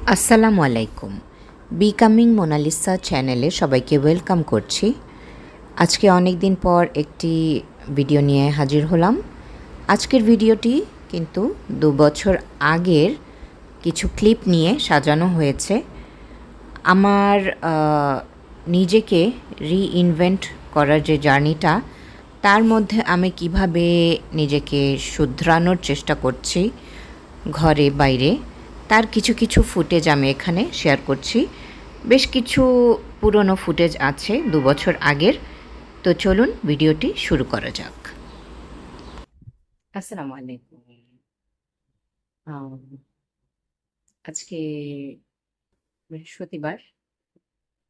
আসসালামু আলাইকুম। Becoming Mona Lisa চ্যানেলে সবাইকে ওয়েলকাম করছি। আজকে অনেক দিন পর একটি ভিডিও নিয়ে হাজির হলাম। আজকের ভিডিওটি কিন্তু ২ বছর আগের কিছু ক্লিপ নিয়ে সাজানো হয়েছে। আমার নিজেকে রিইনভেন্ট করার যে জার্নিটা, তার মধ্যে আমি কিভাবে নিজেকে শুধরানোর চেষ্টা করছি ঘরে বাইরে, তার কিছু কিছু ফুটেজ আমি এখানে শেয়ার করছি। বেশ কিছু পুরনো ফুটেজ আছে ২ বছর আগের। তো চলুন ভিডিওটি শুরু করা যাক। আসসালামু আলাইকুম। আম, আজকে বৃহস্পতিবার।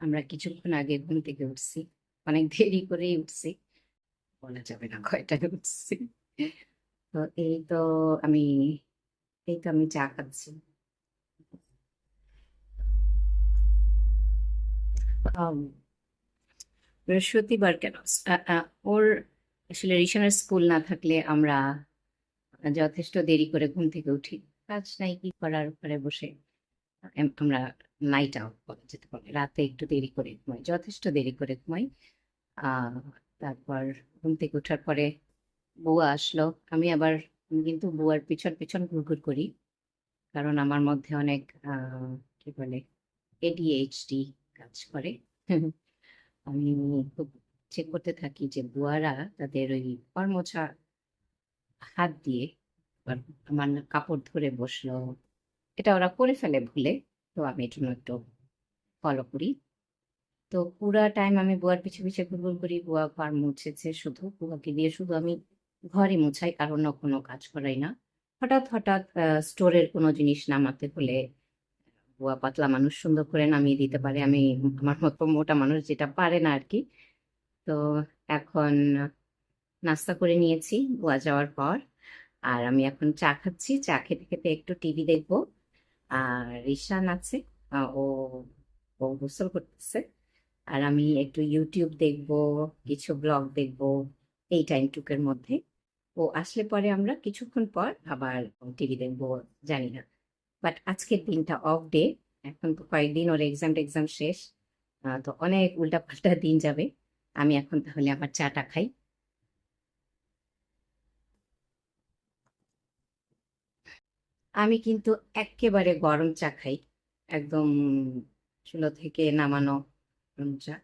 আমরা কিছুক্ষণ আগে ঘুম থেকে উঠছি, অনেক দেরি করেই উঠছি, বলা যাবে না কয়টায় উঠছি। তো আমি আমি চা খাচ্ছি। আম, বৃহস্পতিবার কেন? ওর আসলে রিশানের স্কুল না থাকলে আমরা যথেষ্ট দেরি করে ঘুম থেকে উঠি। কাজ নাই, কি করার, ঘরে বসে আমরা নাইট আউট বলা যেতে পারে, রাতে একটু দেরি করে ঘুমাই, যথেষ্ট দেরি করে ঘুমাই। আহ তারপর ঘুম থেকে ওঠার পরে বুয়া আসলো। আমি কিন্তু বুয়ার পিছন পিছন ঘুরঘুর করি, কারণ আমার মধ্যে অনেক কি বলে, এডিএইচডি কাজ করে। আমি খুব চেক করতে থাকি যে বুয়ারা তাদের ওই কর্মছা হাত দিয়ে আবার আমার কাপড় ধরে বসলো, এটা ওরা করে ফেলে ভুলে। তো আমি এর জন্য একটু ফলো করি। তো পুরা টাইম আমি বুয়ার পিছে পিছে ঘুরঘুর করি। বুয়া ঘর মুছেছে, শুধু বুয়াকে দিয়ে শুধু আমি ঘরই মুছাই, আর অন্য কোনো কাজ করাই না। হঠাৎ হঠাৎ স্টোরের কোনো জিনিস নামাতে হলে বুয়া পাতলা মানুষ সুন্দর করে নামিয়ে দিতে পারে, আমি আমার মতো মোটা মানুষ যেটা পারে না আর কি। তো এখন নাস্তা করে নিয়েছি বুয়া যাওয়ার পর, আর আমি এখন চা খাচ্ছি। চা খেতে খেতে একটু টিভি দেখবো। আর রিশান আছে, ও ও গোসল করতেছে, আর আমি একটু ইউটিউব দেখবো, কিছু ব্লগ দেখবো এই টাইমটুকের মধ্যে। ও আসলে পরে আমরা কিছুক্ষণ পর আবার টিভি দেখবো, জানি না। বাট আজকের দিনটা অফ ডে। এখন তো কয়েকদিন ওর এক্সাম টেক্সাম শেষ, তো অনেক উল্টাপাল্টা দিন যাবে। আমি এখন তাহলে আমার চাটা খাই। আমি কিন্তু একেবারে গরম চা খাই, একদম চুলা থেকে নামানো গরম চা।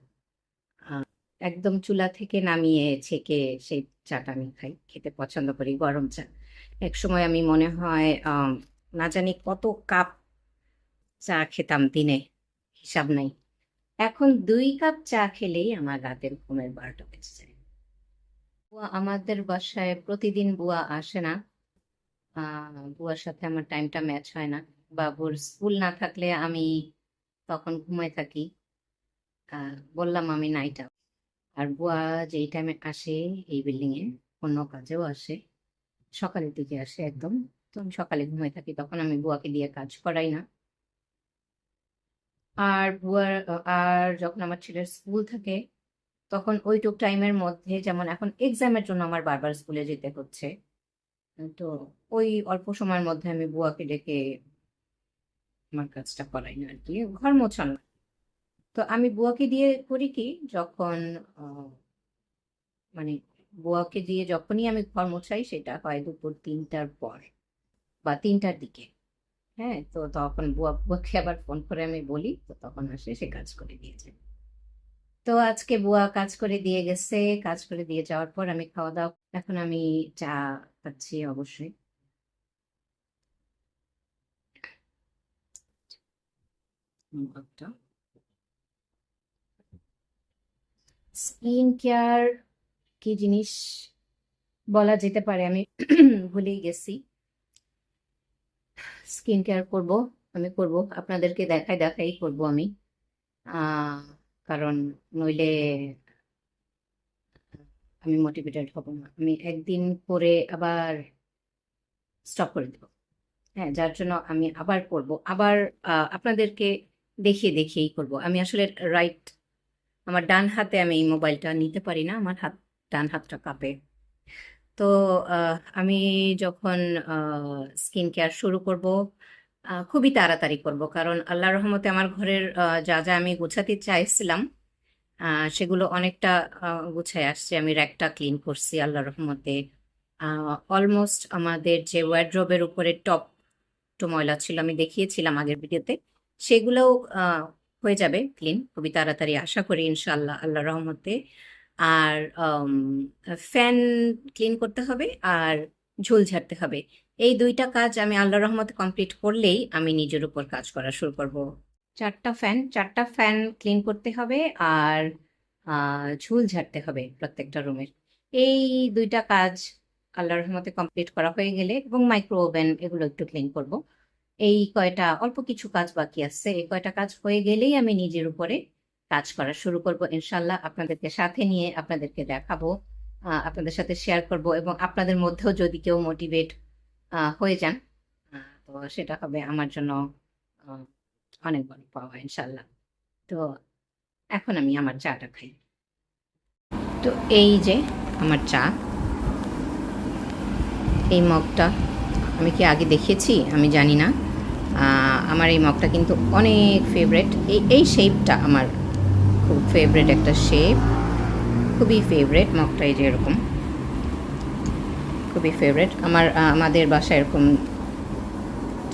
একদম চুলা থেকে নামিয়ে ছেঁকে সেই চাটা আমি খাই, খেতে পছন্দ করি গরম চা। এক সময় আমি মনে হয় না জানি কত কাপ চা খেতাম দিনে, হিসাব নাই। এখন 2 কাপ চা খেলেই আমার রাতের ঘুমের 12টা বেজে যায়। বুয়া আমাদের বাসায় প্রতিদিন বুয়া আসে না। বুয়ার সাথে আমার টাইমটা ম্যাচ হয় না। বাবুর স্কুল না থাকলে আমি তখন ঘুমায় থাকি। বললাম আমি নাইট। আর বুয়া যেই টাইমে আসে এই বিল্ডিং এ, অন্য কাজেও আসে, সকালের দিকে আসে একদম। তো আমি সকালে ঘুমাই থাকি, তখন আমি বুয়াকে দিয়ে কাজ করাই না। আর যখন আমার ছেলের স্কুল থাকে, তখন ওইটুক টাইমের মধ্যে, যেমন এখন এক্সামের জন্য আমার বারবার স্কুলে যেতে হচ্ছে, তো ওই অল্প সময়ের মধ্যে আমি বুয়াকে ডেকে আমার কাজটা করাই না আর কি, ঘর মোছানো। তো আমি বুয়াকে দিয়ে করি কি, যখন মানে বুয়াকে দিয়ে যখনই আমি ঘর মোছাই, সেটা হয় দুপুর 3টার পর বা 3টার দিকে। হ্যাঁ, তো তখন বুয়াকে আবার ফোন করে আমি বলি, তো তখন আসে, সে কাজ করে দিয়েছে। তো আজকে বুয়া কাজ করে দিয়ে গেছে। কাজ করে দিয়ে যাওয়ার পর আমি খাওয়া দাওয়া, এখন আমি চা খাচ্ছি অবশ্যই। একটা স্কিন কেয়ার কি জিনিস বলা যেতে পারে, আমি ভুলেই গেছি। স্কিন কেয়ার করব, আমি করব, আপনাদেরকে দেখাই দেখাই করব আমি। আহ কারণ নইলে আমি মোটিভেটেড হব না, আমি একদিন করে আবার স্টপ করে দেব। হ্যাঁ, যার জন্য আমি আবার করব, আবার আপনাদেরকে দেখিয়ে দেখিয়েই করব। আমি আসলে রাইট, আমার ডান হাতে আমি এই মোবাইলটা নিতে পারি না, আমার ডান হাতটা কাঁপে। তো আমি যখন স্কিন কেয়ার শুরু করব, খুবই তাড়াতাড়ি করব, কারণ আল্লাহর রহমতে আমার ঘরের যা যা আমি গোছাতে চাইছিলাম সেগুলো অনেকটা গুছায় আসছে। আমি র্যাকটা ক্লিন করছি আল্লাহর রহমতে। অলমোস্ট আমাদের যে ওয়ার্ড্রোবের উপরে টপ একটু ময়লা ছিল, আমি দেখিয়েছিলাম আগের ভিডিওতে, সেগুলোও হয়ে যাবে ক্লিন খুবই তাড়াতাড়ি আশা করি ইনশাআল্লাহ আল্লাহর রহমতে। আর ফ্যান ক্লিন করতে হবে আর ঝুল ঝাড়তে হবে। এই দুইটা কাজ আমি আল্লাহর রহমতে কমপ্লিট করলেই আমি নিজের উপর কাজ করা শুরু করব। চারটা ফ্যান ক্লিন করতে হবে আর ঝুল ঝাড়তে হবে প্রত্যেকটা রুমের। এই দুইটা কাজ আল্লাহর রহমতে কমপ্লিট করা হয়ে গেলে, এবং মাইক্রো ওভেন এগুলো একটু ক্লিন করব। এই কয়টা অল্প কিছু কাজ বাকি আছে, এই কয়টা কাজ হয়ে গেলেই আমি নিজের উপরে কাজ করা শুরু করব ইনশাল্লাহ। আপনাদেরকে সাথে নিয়ে আপনাদেরকে দেখাবো, আপনাদের সাথে শেয়ার করব, এবং আপনাদের মধ্যেও যদি কেউ মোটিভেট হয়ে যান তো সেটা হবে আমার জন্য আহ, অনেক বড় পাওয়া ইনশাল্লাহ। তো এখন আমি আমার চাটা খাই। তো এই যে আমার চা, এই মগটা আমি কি আগে দেখিয়েছি আমি জানি না। আমার এই মগটা কিন্তু অনেক ফেভারেট। এই শেপটা আমার খুব ফেভারেট একটা শেপ, খুবই ফেভারেট মগটা। এই যে এরকম খুবই ফেভারেট আমার। আমাদের বাসায় এরকম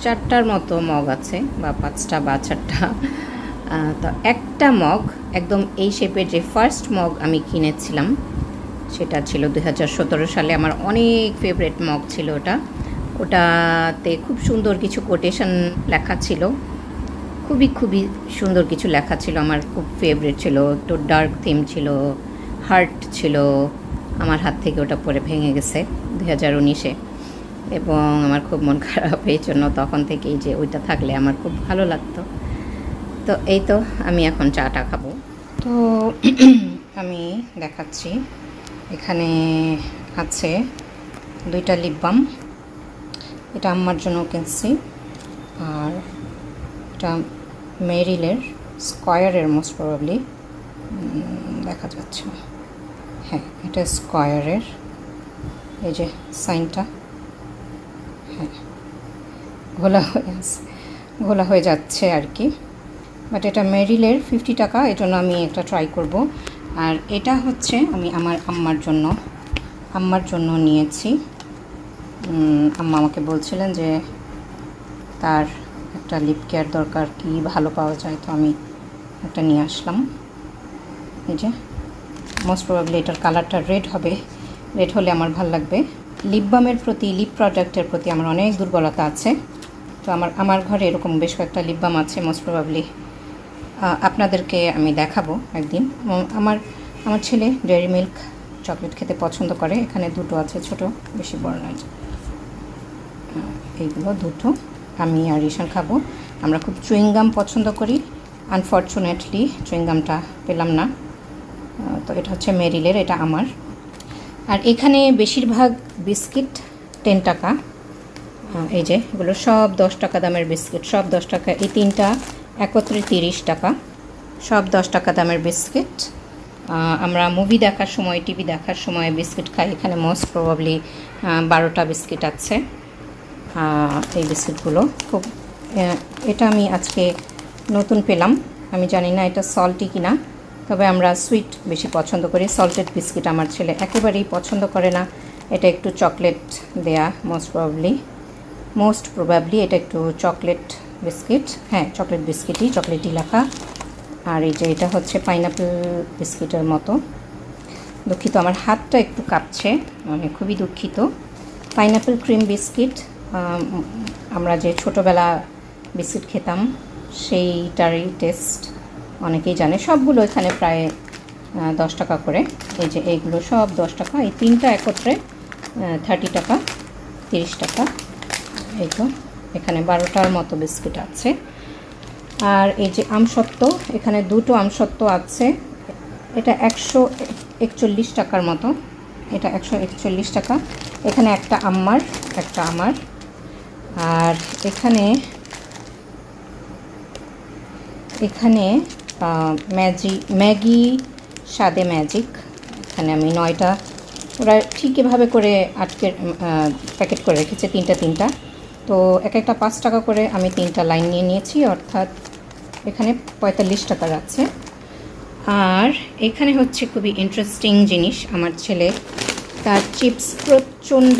4টার মতো মগ আছে, বা 5টা বা 4টা। তো একটা মগ একদম এই শেপের, যে ফার্স্ট মগ আমি কিনেছিলাম সেটা ছিল 2017 সালে। আমার অনেক ফেভারেট মগ ছিল ওটা। ওটাতে খুব সুন্দর কিছু কোটেশন লেখা ছিল, খুবই খুবই সুন্দর কিছু লেখা ছিল, আমার খুব ফেভারিট ছিল। একটু ডার্ক থিম ছিল, হার্ট ছিল। আমার হাত থেকে ওটা পরে ভেঙে গেছে 2019-এ, এবং আমার খুব মন খারাপ। এই জন্য তখন থেকেই যে ওইটা থাকলে আমার খুব ভালো লাগতো। তো এই তো আমি এখন চাটা খাবো। তো আমি দেখাচ্ছি, এখানে আছে 2টা লিপ বাম। এটা আম্মার জন্য কিনছি, আর এটা মেরিলের স্কয়ারের, মোস্ট প্রবাবলি দেখা যাচ্ছে, হ্যাঁ এটা স্কয়ারের। এই যে সাইনটা, হ্যাঁ ঘোলা হয়ে যাচ্ছে আর কি। বাট এটা মেরিলের 50 টাকা, এই জন্য আমি একটা ট্রাই করব। আর এটা হচ্ছে আমি আমার আম্মার জন্য নিয়েছি। আম্মা আমাকে বলছিলেন যে তার একটা লিপ কেয়ার দরকার, কি ভালো পাওয়া যায়, তো আমি একটা নিয়ে আসলাম। এই যে মোস্ট প্রবাবলি এটার কালারটা রেড হবে, রেড হলে আমার ভালো লাগবে। লিপ বামের প্রতি, লিপ প্রোডাক্টের প্রতি আমার অনেক দুর্বলতা আছে। তো আমার ঘরে এরকম বেশ কয়েকটা লিপ বাম আছে, মোস্ট প্রবাবলি আপনাদেরকে আমি দেখাবো একদিন। আমার ছেলে ডেয়ারি মিল্ক চকলেট খেতে পছন্দ করে। এখানে 2টো আছে, ছোট, বেশি বড় নয়। এইগুলো 2টো আমি আর ঈশান খাবো। আমরা খুব চুইংগাম পছন্দ করি, আনফর্চুনেটলি চুইংগামটা পেলাম না। তো এটা হচ্ছে মেরিলের, এটা আমার। আর এখানে বেশিরভাগ বিস্কিট 10 টাকা। এই যে এগুলো সব 10 টাকা দামের বিস্কিট, সব 10 টাকা। এই 3টা একত্রে 30 টাকা, সব 10 টাকা দামের বিস্কিট। আমরা মুভি দেখার সময়, টিভি দেখার সময় বিস্কিট খাই। এখানে মোস্ট প্রবাবলি 12টা বিস্কিট আছে। এই বিস্কিটগুলো খুব, এটা আমি আজকে নতুন পেলাম। আমি জানি না এটা সল্টি কিনা, তবে আমরা সুইট বেশি পছন্দ করি। সল্টেড বিস্কিট আমার ছেলে একেবারেই পছন্দ করে না। এটা একটু চকলেট দেয়া, মোস্ট প্রবাবলি এটা একটু চকলেট বিস্কিট। হ্যাঁ চকলেট বিস্কিটই, চকলেটই লেখা। আর এই যে এটা হচ্ছে পাইনাপেল বিস্কিটের মতো। দুঃখিত, আমার হাতটা একটু কাঁপছে, মানে খুবই দুঃখিত। পাইনাপেল ক্রিম বিস্কিট, আমরা যে ছোটোবেলা বিস্কিট খেতাম সেইটারই টেস্ট অনেকেই জানে। সবগুলো এখানে প্রায় 10 টাকা করে। এই যে এইগুলো সব 10 টাকা। এই 3টা একত্রে 30 টাকা, 30 টাকা। এই তো এখানে 12টার মতো বিস্কিট আছে। আর এই যে আমসত্ত্ব, এখানে 2টো আমসত্ত্ব আছে। এটা 141 টাকার মতো, এটা 141 টাকা। এখানে একটা আম্মার, একটা আমার। আর এখানে ম্যাগি স্বাদে ম্যাজিক। এখানে আমি 9টা, ওরা ঠিক এভাবে করে আটকে প্যাকেট করে রেখেছে, 3টা তো এক একটা 5 টাকা করে আমি 3টা লাইন নিয়ে নিয়েছি, অর্থাৎ এখানে 45 টাকা আছে। আর এখানে হচ্ছে খুবই ইন্টারেস্টিং জিনিস, আমার ছেলে তার চিপস প্রচণ্ড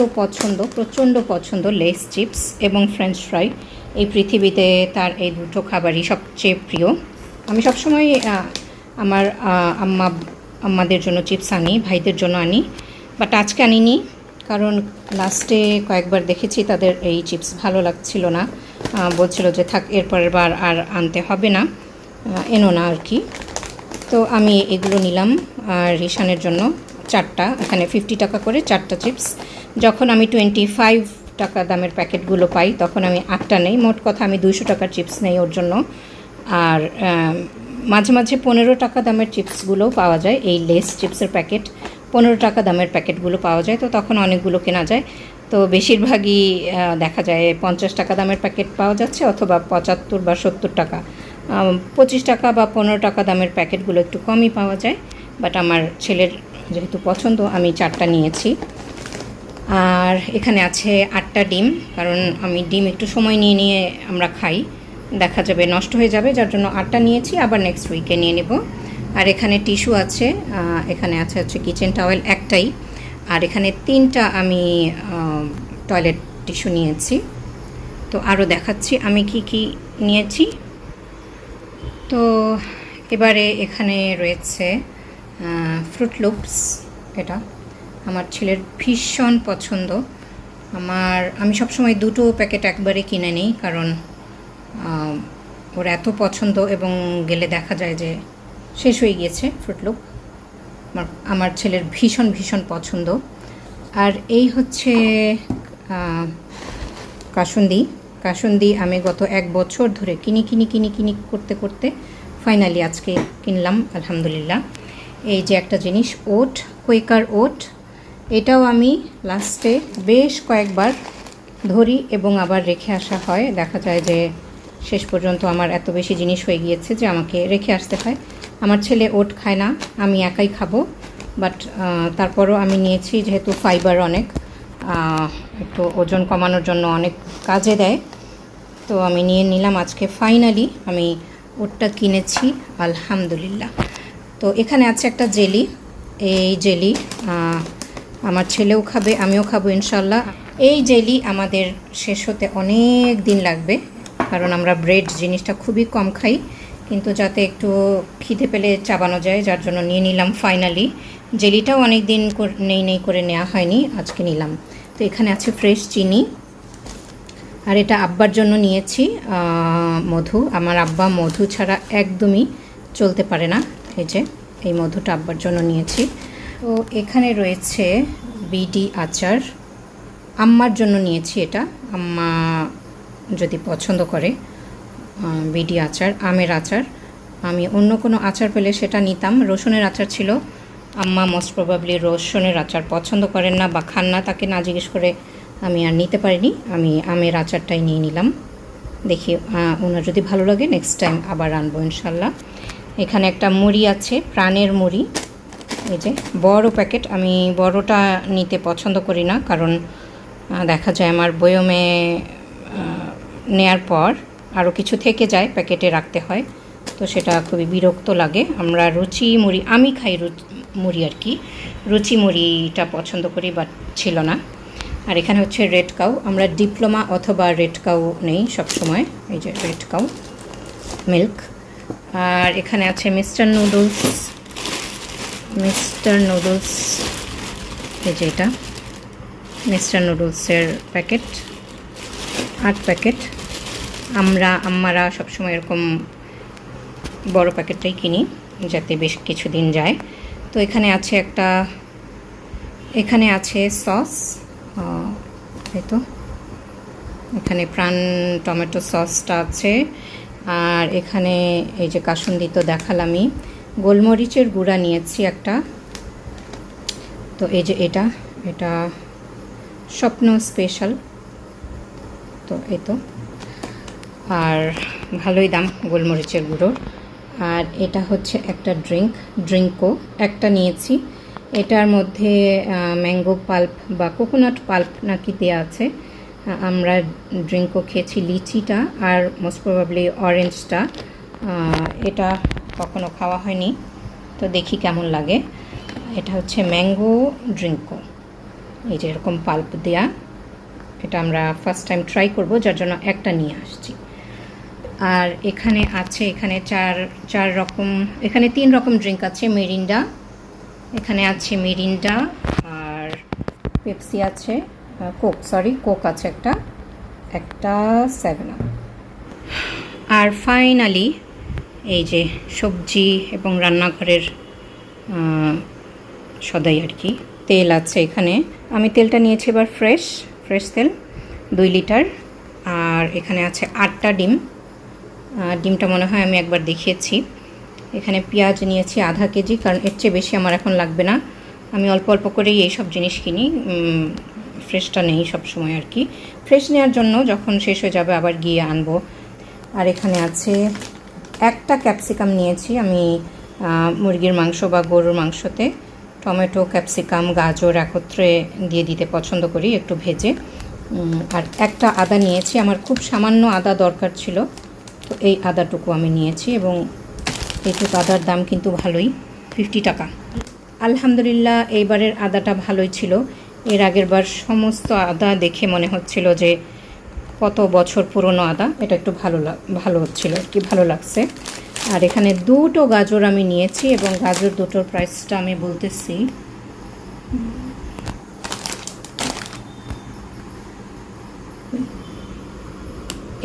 পছন্দ, লেস চিপস এবং ফ্রেঞ্চ ফ্রাই। এই পৃথিবীতে তার এই দুটো খাবারই সবচেয়ে প্রিয়। আমি সবসময় আমার আম্মাদের জন্য চিপস আনি, ভাইদের জন্য আনি, বাট আজকে আনিনি, কারণ লাস্টে কয়েকবার দেখেছি তাদের এই চিপস ভালো লাগছিল না, বলছিল যে থাক এরপরের বার আর আনতে হবে না, এনো না আর কি। তো আমি এগুলো নিলাম আর রিশানের জন্য 4টা, এখানে 50 টাকা করে 4টা চিপস। যখন আমি 25 টাকা দামের প্যাকেটগুলো পাই তখন আমি 8টা নেই, মোট কথা আমি 200 টাকার চিপস নেই ওর জন্য। আর মাঝে মাঝে 15 টাকা দামের চিপসগুলোও পাওয়া যায়, এই লেস চিপসের প্যাকেট 15 টাকা দামের প্যাকেটগুলো পাওয়া যায়, তো তখন অনেকগুলো কেনা যায়। তো বেশিরভাগই দেখা যায় 50 টাকা দামের প্যাকেট পাওয়া যাচ্ছে, অথবা 75 বা 70 টাকা। 25 টাকা বা 15 টাকা দামের প্যাকেটগুলো একটু কমই পাওয়া যায়, বাট আমার ছেলের যেহেতু পছন্দ আমি 4টা নিয়েছি। আর এখানে আছে 8টা ডিম, কারণ আমি ডিম একটু সময় নিয়ে নিয়ে আমরা খাই, দেখা যাবে নষ্ট হয়ে যাবে, যার জন্য 8টা নিয়েছি, আবার নেক্সট উইকে নিয়ে নেব। আর এখানে টিস্যু আছে, এখানে আছে হচ্ছে কিচেন টাওয়েল একটাই, আর এখানে 3টা আমি টয়লেট টিস্যু নিয়েছি। তো আরও দেখাচ্ছি আমি কি কি নিয়েছি। তো এবারে এখানে রয়েছে ফ্রুট লুপস, এটা আমার ছেলের ভীষণ পছন্দ। আমি সবসময় 2টো প্যাকেট একবারে কিনে নিই, কারণ ওর এত পছন্দ এবং গেলে দেখা যায় যে শেষ হয়ে গিয়েছে ফ্রুট লুপ। আমার ছেলের ভীষণ পছন্দ। আর এই হচ্ছে কাসুন্দি আমি গত 1 বছর ধরে কিনি করতে ফাইনালি আজকে কিনলাম, আলহামদুলিল্লাহ। এই যে একটা জিনিস, ওট, কোয়েকার ওট, এটাও আমি লাস্টে বেশ কয়েকবার ধরি এবং আবার রেখে আসা হয়, দেখা যায় যে শেষ পর্যন্ত আমার এত বেশি জিনিস হয়ে গিয়েছে যে আমাকে রেখে আসতে হয়। আমার ছেলে ওট খায় না, আমি একাই খাবো, বাট তারপরও আমি নিয়েছি, যেহেতু ফাইবার অনেক, একটু ওজন কমানোর জন্য অনেক কাজে দেয়, তো আমি নিয়ে নিলাম আজকে। ফাইনালি আমি ওটটা কিনেছি, আলহামদুলিল্লাহ। তো এখানে আছে একটা জেলি, এই জেলি আমার ছেলেও খাবে, আমিও খাবো ইনশাল্লাহ। এই জেলি আমাদের শেষ হতে অনেক দিন লাগবে, কারণ আমরা ব্রেড জিনিসটা খুবই কম খাই, কিন্তু যাতে একটু খিদে পেলে চাবানো যায়, যার জন্য নিয়ে নিলাম ফাইনালি। জেলিটাও অনেক দিন নেই করে নেওয়া হয়নি, আজকে নিলাম। তো এখানে আছে ফ্রেশ চিনি, আর এটা আব্বার জন্য নিয়েছি মধু। আমার আব্বা মধু ছাড়া একদমই চলতে পারে না, এই যে এই মধুটা আব্বার জন্য নিয়েছি। তো এখানে রয়েছে বিডি আচার, আম্মার জন্য নিয়েছি, এটা আম্মা যদি পছন্দ করে। বিডি আচার, আমের আচার, আমি অন্য কোনো আচার পেলে সেটা নিতাম। রসুনের আচার ছিল, আম্মা মোস্ট প্রবাবলি রসুনের আচার পছন্দ করেন না বা খান না, তাকে না জিজ্ঞেস করে আমি আর নিতে পারিনি, আমি আমের আচারটাই নিয়ে নিলাম। দেখি ওনার যদি ভালো লাগে নেক্সট টাইম আবার আনবো ইনশাল্লাহ। এখানে একটা মুড়ি আছে, প্রাণের মুড়ি, এই যে বড় প্যাকেট। আমি বড়টা নিতে পছন্দ করি না, কারণ দেখা যায় আমার বয়মে নেয়ার পর আরও কিছু থেকে যায়, প্যাকেটে রাখতে হয়, তো সেটা খুবই বিরক্ত লাগে। আমরা রুচি মুড়ি, আমি খাই মুড়ি আর কি, রুচি মুড়িটা পছন্দ করি, বাট ছিল না। আর এখানে হচ্ছে রেড কাউ, আমরা ডিপ্লোমা অথবা রেড কাউ নেই সবসময়, এই যে রেড কাউ মিল্ক। আর এখানে আছে মিস্টার নুডলস, এই যে এটা মিস্টার নুডলসের প্যাকেট, 8 প্যাকেট। আম্মারা সবসময় এরকম বড় প্যাকেটটাই কিনি, যাতে বেশ কিছুদিন যায়। তো এখানে আছে সস, এই তো এখানে প্রাণ টমেটো সসটা আছে। আর এখানে এই যে কাসুন্দি তো দেখালামই, গোলমরিচের গুঁড়া নিয়েছি একটা, তো এই যে এটা স্বপ্ন স্পেশাল, তো এই তো, আর ভালোই দাম গোলমরিচের গুঁড়ো। আর এটা হচ্ছে একটা ড্রিঙ্কও একটা নিয়েছি, এটার মধ্যে ম্যাঙ্গো পাল্প বা কোকোনাট পাল্প নাকি দেওয়া আছে, আমরা ড্রিঙ্কও খেয়েছি লিচিটা আর মোস্ট প্রবাবলি অরেঞ্জটা, এটা কখনো খাওয়া হয়নি, তো দেখি কেমন লাগে। এটা হচ্ছে ম্যাঙ্গো ড্রিঙ্কও, এই যে এরকম পাল্প দেয়া, এটা আমরা ফার্স্ট টাইম ট্রাই করব, যার জন্য একটা নিয়ে আসছি। আর এখানে আছে, এখানে চার রকম, এখানে 3 রকম ড্রিঙ্ক আছে। মিরিন্ডা, এখানে আছে মিরিন্ডা, আর পেপসি আছে, কোক আছে একটা 7 আপ। আর ফাইনালি এই যে সবজি এবং রান্নাঘরের সদাই আর কি, তেল আছে এখানে। আমি তেলটা নিয়েছি এবার ফ্রেশ তেল 2 লিটার। আর এখানে আছে 8টা ডিম, ডিমটা মনে হয় আমি একবার দেখিয়েছি। এখানে পেঁয়াজ নিয়েছি আধা কেজি, কারণ এর চেয়ে বেশি আমার এখন লাগবে না, আমি অল্প অল্প করেই এই সব জিনিস কিনি, ফ্রেশটা নেই সব সময় আর কি, ফ্রেশ নেওয়ার জন্য যখন শেষ হয়ে যাবে আবার গিয়ে আনবো। আর এখানে আছে একটা ক্যাপসিকাম নিয়েছি আমি, মুরগির মাংস বা গরুর মাংসতে টমেটো, ক্যাপসিকাম, গাজর একত্রে দিয়ে দিতে পছন্দ করি একটু ভেজে। আর একটা আদা নিয়েছি, আমার খুব সামান্য আদা দরকার ছিল, তো এই আদাটুকু আমি নিয়েছি, এবং এইটুকু আদার দাম কিন্তু ভালোই, 50 টাকা। আলহামদুলিল্লাহ এইবারের আদাটা ভালোই ছিল, এর আগের বার সমস্ত আদা দেখে মনে হচ্ছিল যে কত বছর পুরনো আদা, এটা একটু ভালো হচ্ছিল আর কি, ভালো লাগছে। আর এখানে 2টো গাজর আমি নিয়েছি, এবং গাজর দুটোর প্রাইসটা আমি বলতেছি,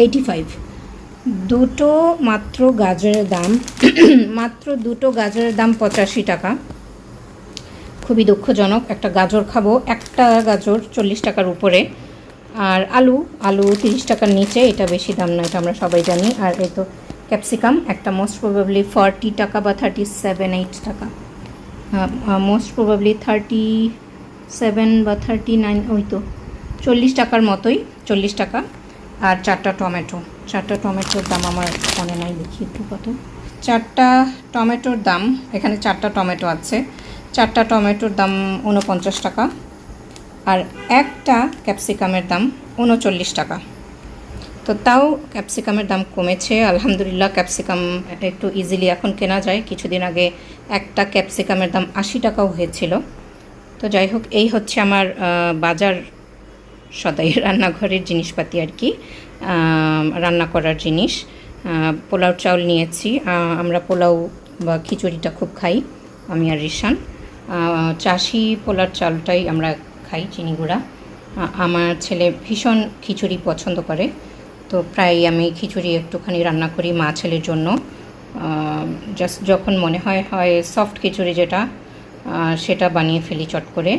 $85। দুটো মাত্র গাজরের দাম মাত্র 2টো গাজরের দাম 85 টাকা, খুবই দুঃখজনক। একটা গাজর খাবো, একটা গাজর 40 টাকার উপরে। আর আলু 30 টাকার নিচে, এটা বেশি দাম না, এটা আমরা সবাই জানি। আর এই তো ক্যাপসিকাম, একটা মোস্ট প্রবাবলি 40 টাকা বা 37-8 টাকা, মোস্ট প্রবাবলি 37 বা 39, ওই তো 40 টাকার মতোই, 40 টাকা। আর 4টা টমেটোর দাম আমার মনে নাই, দেখি একটু কত। 4টা টমেটোর দাম, এখানে 4টা টমেটো আছে, 4টা টমেটোর দাম 49 টাকা। আর একটা ক্যাপসিকামের দাম 39 টাকা। তো তাও ক্যাপসিকামের দাম কমেছে আলহামদুলিল্লাহ, ক্যাপসিকাম একটু ইজিলি এখন কেনা যায়, কিছুদিন আগে একটা ক্যাপসিকামের দাম 80 টাকাও হয়েছিল। তো যাই হোক, এই হচ্ছে আমার বাজার সদাই, রান্নাঘরের জিনিসপাতি আর কি, রান্না করার জিনিস। পোলাও চাউল নিয়েছি, আমরা পোলাও বা খিচুড়িটা খুব খাই, আমি আর রিশান। চাষি পোলার চালটাই আমরা খাই, চিনি গুঁড়া। আমার ছেলে ভীষণ খিচুড়ি পছন্দ করে, তো প্রায় আমি খিচুড়ি একটুখানি রান্না করি মা ছেলের জন্য। জাস্ট যখন মনে হয় সফট খিচুড়ি যেটা, সেটা বানিয়ে ফেলি চট করে।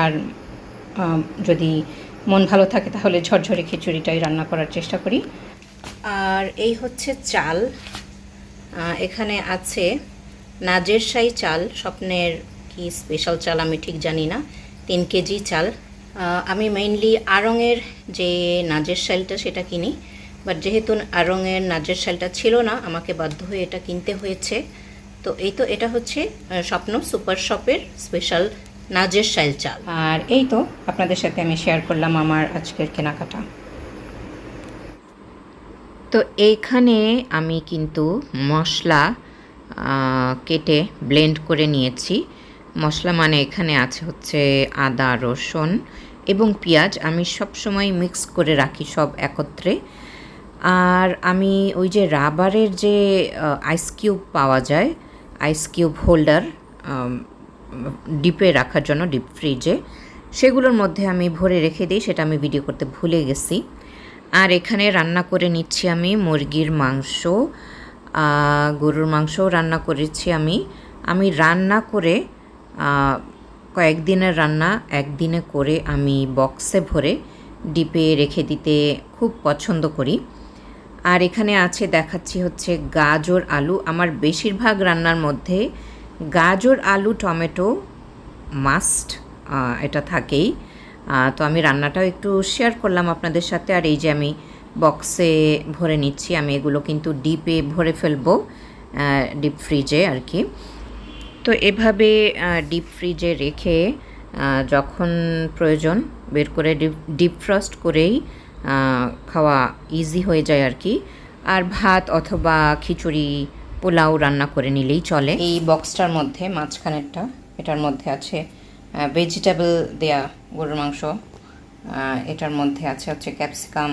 আর যদি মন ভালো থাকে তাহলে ঝরঝরে খিচুড়িটাই রান্না করার চেষ্টা করি। আর এই হচ্ছে চাল, এখানে আছে নাজেরশাহী চাল, স্বপ্নের কি স্পেশাল চাল আমি ঠিক জানি না, 3 কেজি চাল। আমি মেইনলি আড়ংয়ের যে নাজেরশাহীটা সেটা কিনি, বাট যেহেতু আড়ংয়ের নাজেরশাহীটা ছিল না, আমাকে বাধ্য হয়ে এটা কিনতে হয়েছে। তো এটা হচ্ছে স্বপ্ন সুপার শপের স্পেশাল নাজেরশাহী চাল। আর এই তো আপনাদের সাথে আমি শেয়ার করলাম আমার আজকের কেনাকাটা। তো এইখানে আমি কিন্তু মশলা কেটে ব্লেন্ড করে নিয়েছি। মশলা মানে এখানে আছে হচ্ছে আদা, রসুন এবং পেঁয়াজ, আমি সব সময় মিক্স করে রাখি সব একত্রে। আর আমি ওই যে রাবারের যে আইস কিউব পাওয়া যায়, আইস কিউব হোল্ডার ডিপে রাখার জন্য, ডিপ ফ্রিজে, সেগুলোর মধ্যে আমি ভরে রেখে দিই, সেটা আমি ভিডিও করতে ভুলে গেছি। আর এখানে রান্না করে নিচ্ছি আমি মুরগির মাংস, গরুর মাংসও রান্না করেছি আমি রান্না করে কয়েকদিনের রান্না একদিনে করে আমি বক্সে ভরে ডিপে রেখে দিতে খুব পছন্দ করি। আর এখানে আছে, দেখাচ্ছি হচ্ছে গাজর আলু। আমার বেশিরভাগ রান্নার মধ্যে গাজর আলু টমেটো মাস্ট, এটা থাকেই। তো আমি রান্নাটাও একটু শেয়ার করলাম আপনাদের সাথে। আর এই যে আমি বক্সে ভরে নিচ্ছি, আমি এগুলো কিন্তু ডিপে ভরে ফেলবো, ডিপ ফ্রিজে আর কি। তো এভাবে ডিপ ফ্রিজে রেখে যখন প্রয়োজন বের করে ডিপ ফ্রস্ট করেই খাওয়া ইজি হয়ে যায় আর কি। আর ভাত অথবা খিচুড়ি পোলাও রান্না করে নিলেই চলে। এই বক্সটার মধ্যে মাঝখানেরটা, এটার মধ্যে আছে ভেজিটেবল দেয়া গরুর মাংস। এটার মধ্যে আছে হচ্ছে ক্যাপসিকাম,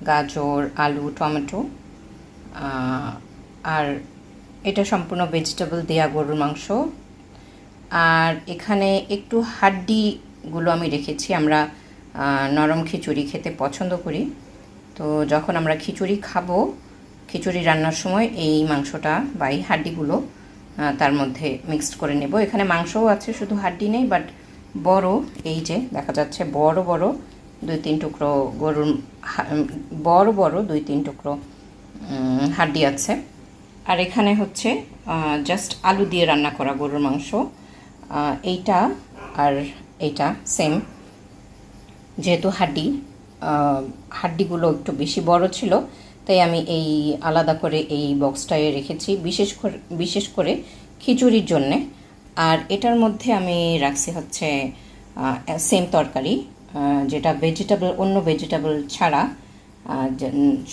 গাজর, আলু, টমেটো, আর এটা সম্পূর্ণ ভেজিটেবল দেয়া গরুর মাংস। আর এখানে একটু হাড্ডিগুলো আমি রেখেছি। আমরা নরম খিচুড়ি খেতে পছন্দ করি, তো যখন আমরা খিচুড়ি খাবো, খিচুড়ি রান্নার সময় এই মাংসটা বা এই হাড্ডিগুলো তার মধ্যে মিক্সড করে নেব। এখানে মাংসও আছে, শুধু হাড্ডি নেই, বাট বড়, এই যে দেখা যাচ্ছে বড় বড় 2-3 টুকরো গরুর বড় বড় 2-3 টুকরো হাড্ডি আছে। আর এখানে হচ্ছে জাস্ট আলু দিয়ে রান্না করা গরুর মাংস। এইটা আর এইটা সেম, যেহেতু হাড্ডিগুলো একটু বেশি বড় ছিল, তাই আমি এই আলাদা করে এই বক্সটায় রেখেছি বিশেষ করে খিচুড়ির জন্যে। আর এটার মধ্যে আমি রাখছি হচ্ছে সেম তরকারি, যেটা ভেজিটেবল, অন্য ভেজিটেবল ছাড়া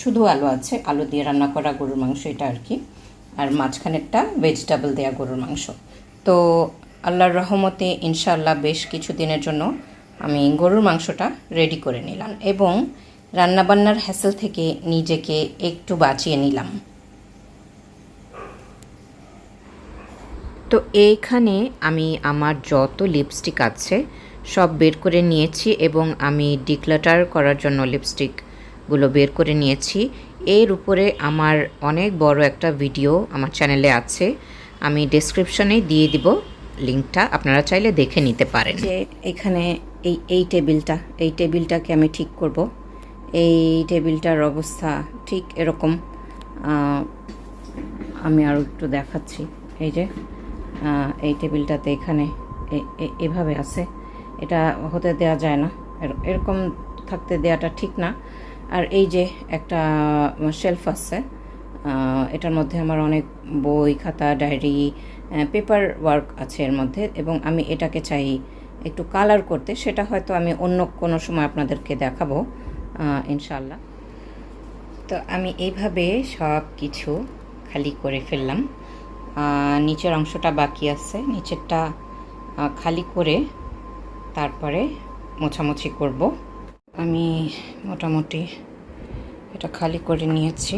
শুধু আলু আছে, আলু দিয়ে রান্না করা গরুর মাংস এটা আর কি। আর মাঝখানেরটা ভেজিটেবল দেয়া গরুর মাংস। তো আল্লাহর রহমতে ইনশাআল্লাহ বেশ কিছু দিনের জন্য আমি গরুর মাংসটা রেডি করে নিলাম এবং রান্নাবান্নার হ্যাসেল থেকে নিজেকে একটু বাঁচিয়ে নিলাম। তো এইখানে আমি আমার যত লিপস্টিক আছে সব বের করে নিয়েছি এবং আমি ডিক্লাটার করার জন্য লিপস্টিকগুলো বের করে নিয়েছি। এর উপরে আমার অনেক বড় একটা ভিডিও আমার চ্যানেলে আছে, আমি ডেসক্রিপশনে দিয়ে দিব লিঙ্কটা, আপনারা চাইলে দেখে নিতে পারেন। যে এখানে এই টেবিলটাকে আমি ঠিক করব। এই টেবিলটার অবস্থা ঠিক এরকম, আমি আরও একটু দেখাচ্ছি। এই যে এই টেবিলটাতে এখানে এভাবে আছে, এটা হতে দেয়া যায় না, এরকম থাকতে দেওয়াটা ঠিক না। আর এই যে একটা শেলফ আছে, এটার মধ্যে আমার অনেক বই, খাতা, ডায়েরি, পেপার ওয়ার্ক আছে এর মধ্যে, এবং আমি এটাকে চাই একটু কালার করতে। সেটা হয়তো আমি অন্য কোনো সময় আপনাদেরকে দেখাবো ইনশাআল্লাহ। তো আমি এইভাবে সব কিছু খালি করে ফেললাম। নিচের অংশটা বাকি আছে, নিচেরটা খালি করে তারপরে মোছামুছি করব। আমি মোটামুটি এটা খালি করে নিয়েছি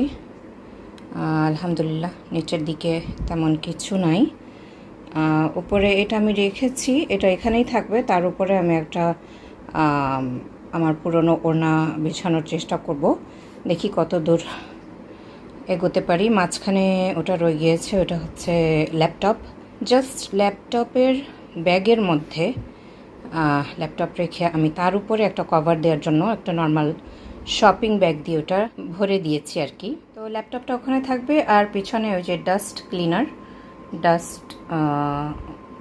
আলহামদুলিল্লাহ। নিচের দিকে তেমন কিছু নাই। উপরে এটা আমি রেখেছি, এটা এখানেই থাকবে। তার উপরে আমি একটা আমার পুরনো ওড়না বিছানোর চেষ্টা করব, দেখি কত দূর এগোতে পারি। মাঝখানে ওটা রয়ে গিয়েছে, ওটা হচ্ছে ল্যাপটপ। জাস্ট ল্যাপটপের ব্যাগের মধ্যে ল্যাপটপ রেখে আমি তার উপরে একটা কভার দেওয়ার জন্য একটা নর্মাল শপিং ব্যাগ দিয়ে ওটা ভরে দিয়েছি আর কি। তো ল্যাপটপটা ওখানে থাকবে, আর পিছনে ওই যে ডাস্ট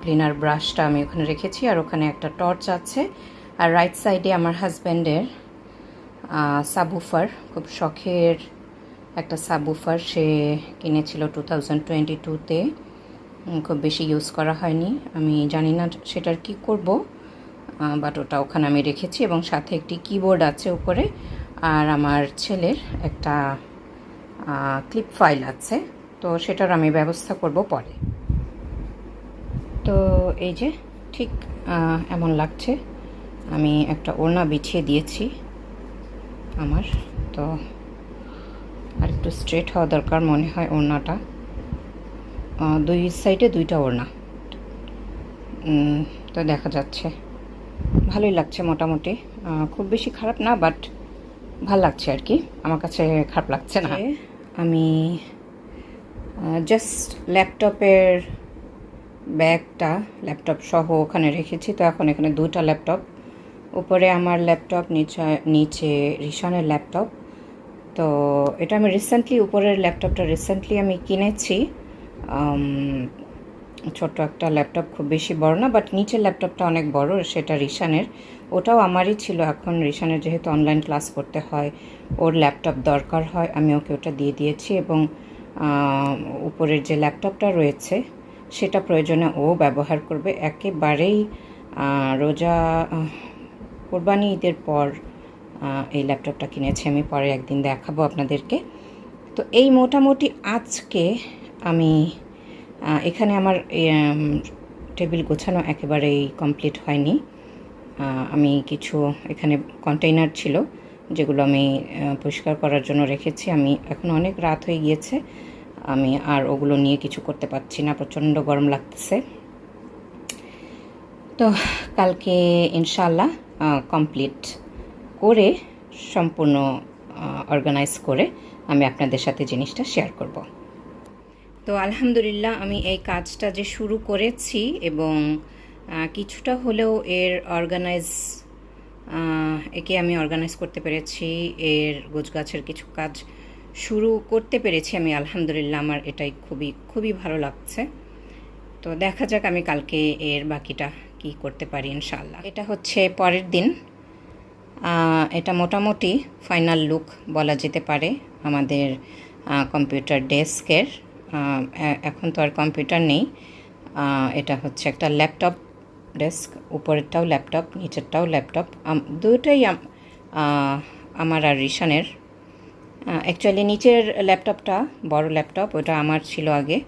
ক্লিনার ব্রাশটা আমি ওখানে রেখেছি, আর ওখানে একটা টর্চ আছে। আর রাইট সাইডে আমার হাজব্যান্ডের সাবউফার, খুব শখের একটা সাবউফার, সে কিনেছিল 2022-তে, খুব বেশি ইউজ করা হয়নি। আমি জানি না সেটার কি করব, বাট ওটা ওখানে আমি রেখেছি। এবং সাথে একটি কিবোর্ড আছে উপরে, আর আমার ছেলের একটা ক্লিপ ফাইল আছে, তো সেটার আমি ব্যবস্থা করব পরে। তো এই যে ঠিক এমন লাগছে। আমি একটা ওড়না বিছিয়ে দিয়েছি আমার, তো আর একটু স্ট্রেট হওয়া দরকার মনে হয় ওড়নাটা। দুই সাইডে দুইটা ওড়না, তো দেখা যাচ্ছে ভালোই লাগছে মোটামুটি, খুব বেশি খারাপ না, বাট ভাল লাগছে আর কি, আমার কাছে খারাপ লাগছে না। আমি জাস্ট ল্যাপটপের ব্যাগটা ল্যাপটপ সহ ওখানে রেখেছি। তো এখন এখানে দুটো ল্যাপটপ, উপরে আমার ল্যাপটপ, নিচে রিশানের ল্যাপটপ। তো এটা আমি উপরের ল্যাপটপটা রিসেন্টলি আমি কিনেছি, ছোট্ট একটা ল্যাপটপ, খুব বেশি বড় না, বাট নিচের ল্যাপটপটা অনেক বড়, সেটা রিশানের। ওটাও আমারই ছিল, এখন রিশানের যেহেতু অনলাইন ক্লাস করতে হয়, ওর ল্যাপটপ দরকার হয়, আমি ওকে ওটা দিয়ে দিয়েছি। এবং উপরের যে ল্যাপটপটা রয়েছে সেটা প্রয়োজনে ও ব্যবহার করবে। একেবারেই রোজা কোরবানি ঈদের পর এই ল্যাপটপটা কিনেছি আমি, পরে একদিন দেখাবো আপনাদেরকে। তো এই মোটামুটি আজকে আমি এখানে আমার টেবিল গোছানো একেবারেই কমপ্লিট হয়নি। আমি কিছু এখানে কন্টেইনার ছিল যেগুলো আমি পরিষ্কার করার জন্য রেখেছি। আমি এখন অনেক রাত হয়ে গিয়েছে, আমি আর ওগুলো নিয়ে কিছু করতে পারছি না, প্রচণ্ড গরম লাগতেছে। তো কালকে ইনশাআল্লাহ কমপ্লিট করে সম্পূর্ণ অর্গানাইজ করে আমি আপনাদের সাথে জিনিসটা শেয়ার করব। তো আলহামদুলিল্লাহ আমি এই কাজটা যে শুরু করেছি এবং কিছুটা হলেও এর একে আমি অর্গানাইজ করতে পেরেছি, এর গোছগাছের কিছু কাজ শুরু করতে পেরেছি আমি, আলহামদুলিল্লাহ আমার এটাই খুবই খুবই ভালো লাগছে। তো দেখা যাক আমি কালকে এর বাকিটা কি করতে পারি ইনশাআল্লাহ। এটা হচ্ছে পরের দিন, এটা মোটামুটি ফাইনাল লুক বলা যেতে পারে আমাদের কম্পিউটার ডেস্কের। এখন তো আর কম্পিউটার নেই, এটা হচ্ছে একটা ল্যাপটপ ডেস্ক, উপরেরটাও ল্যাপটপ নিচেরটাও ল্যাপটপ, দুটোই আমার আর রিশানের। অ্যাকচুয়ালি নিচের ল্যাপটপটা বড় ল্যাপটপ, ওটা আমার ছিল আগে,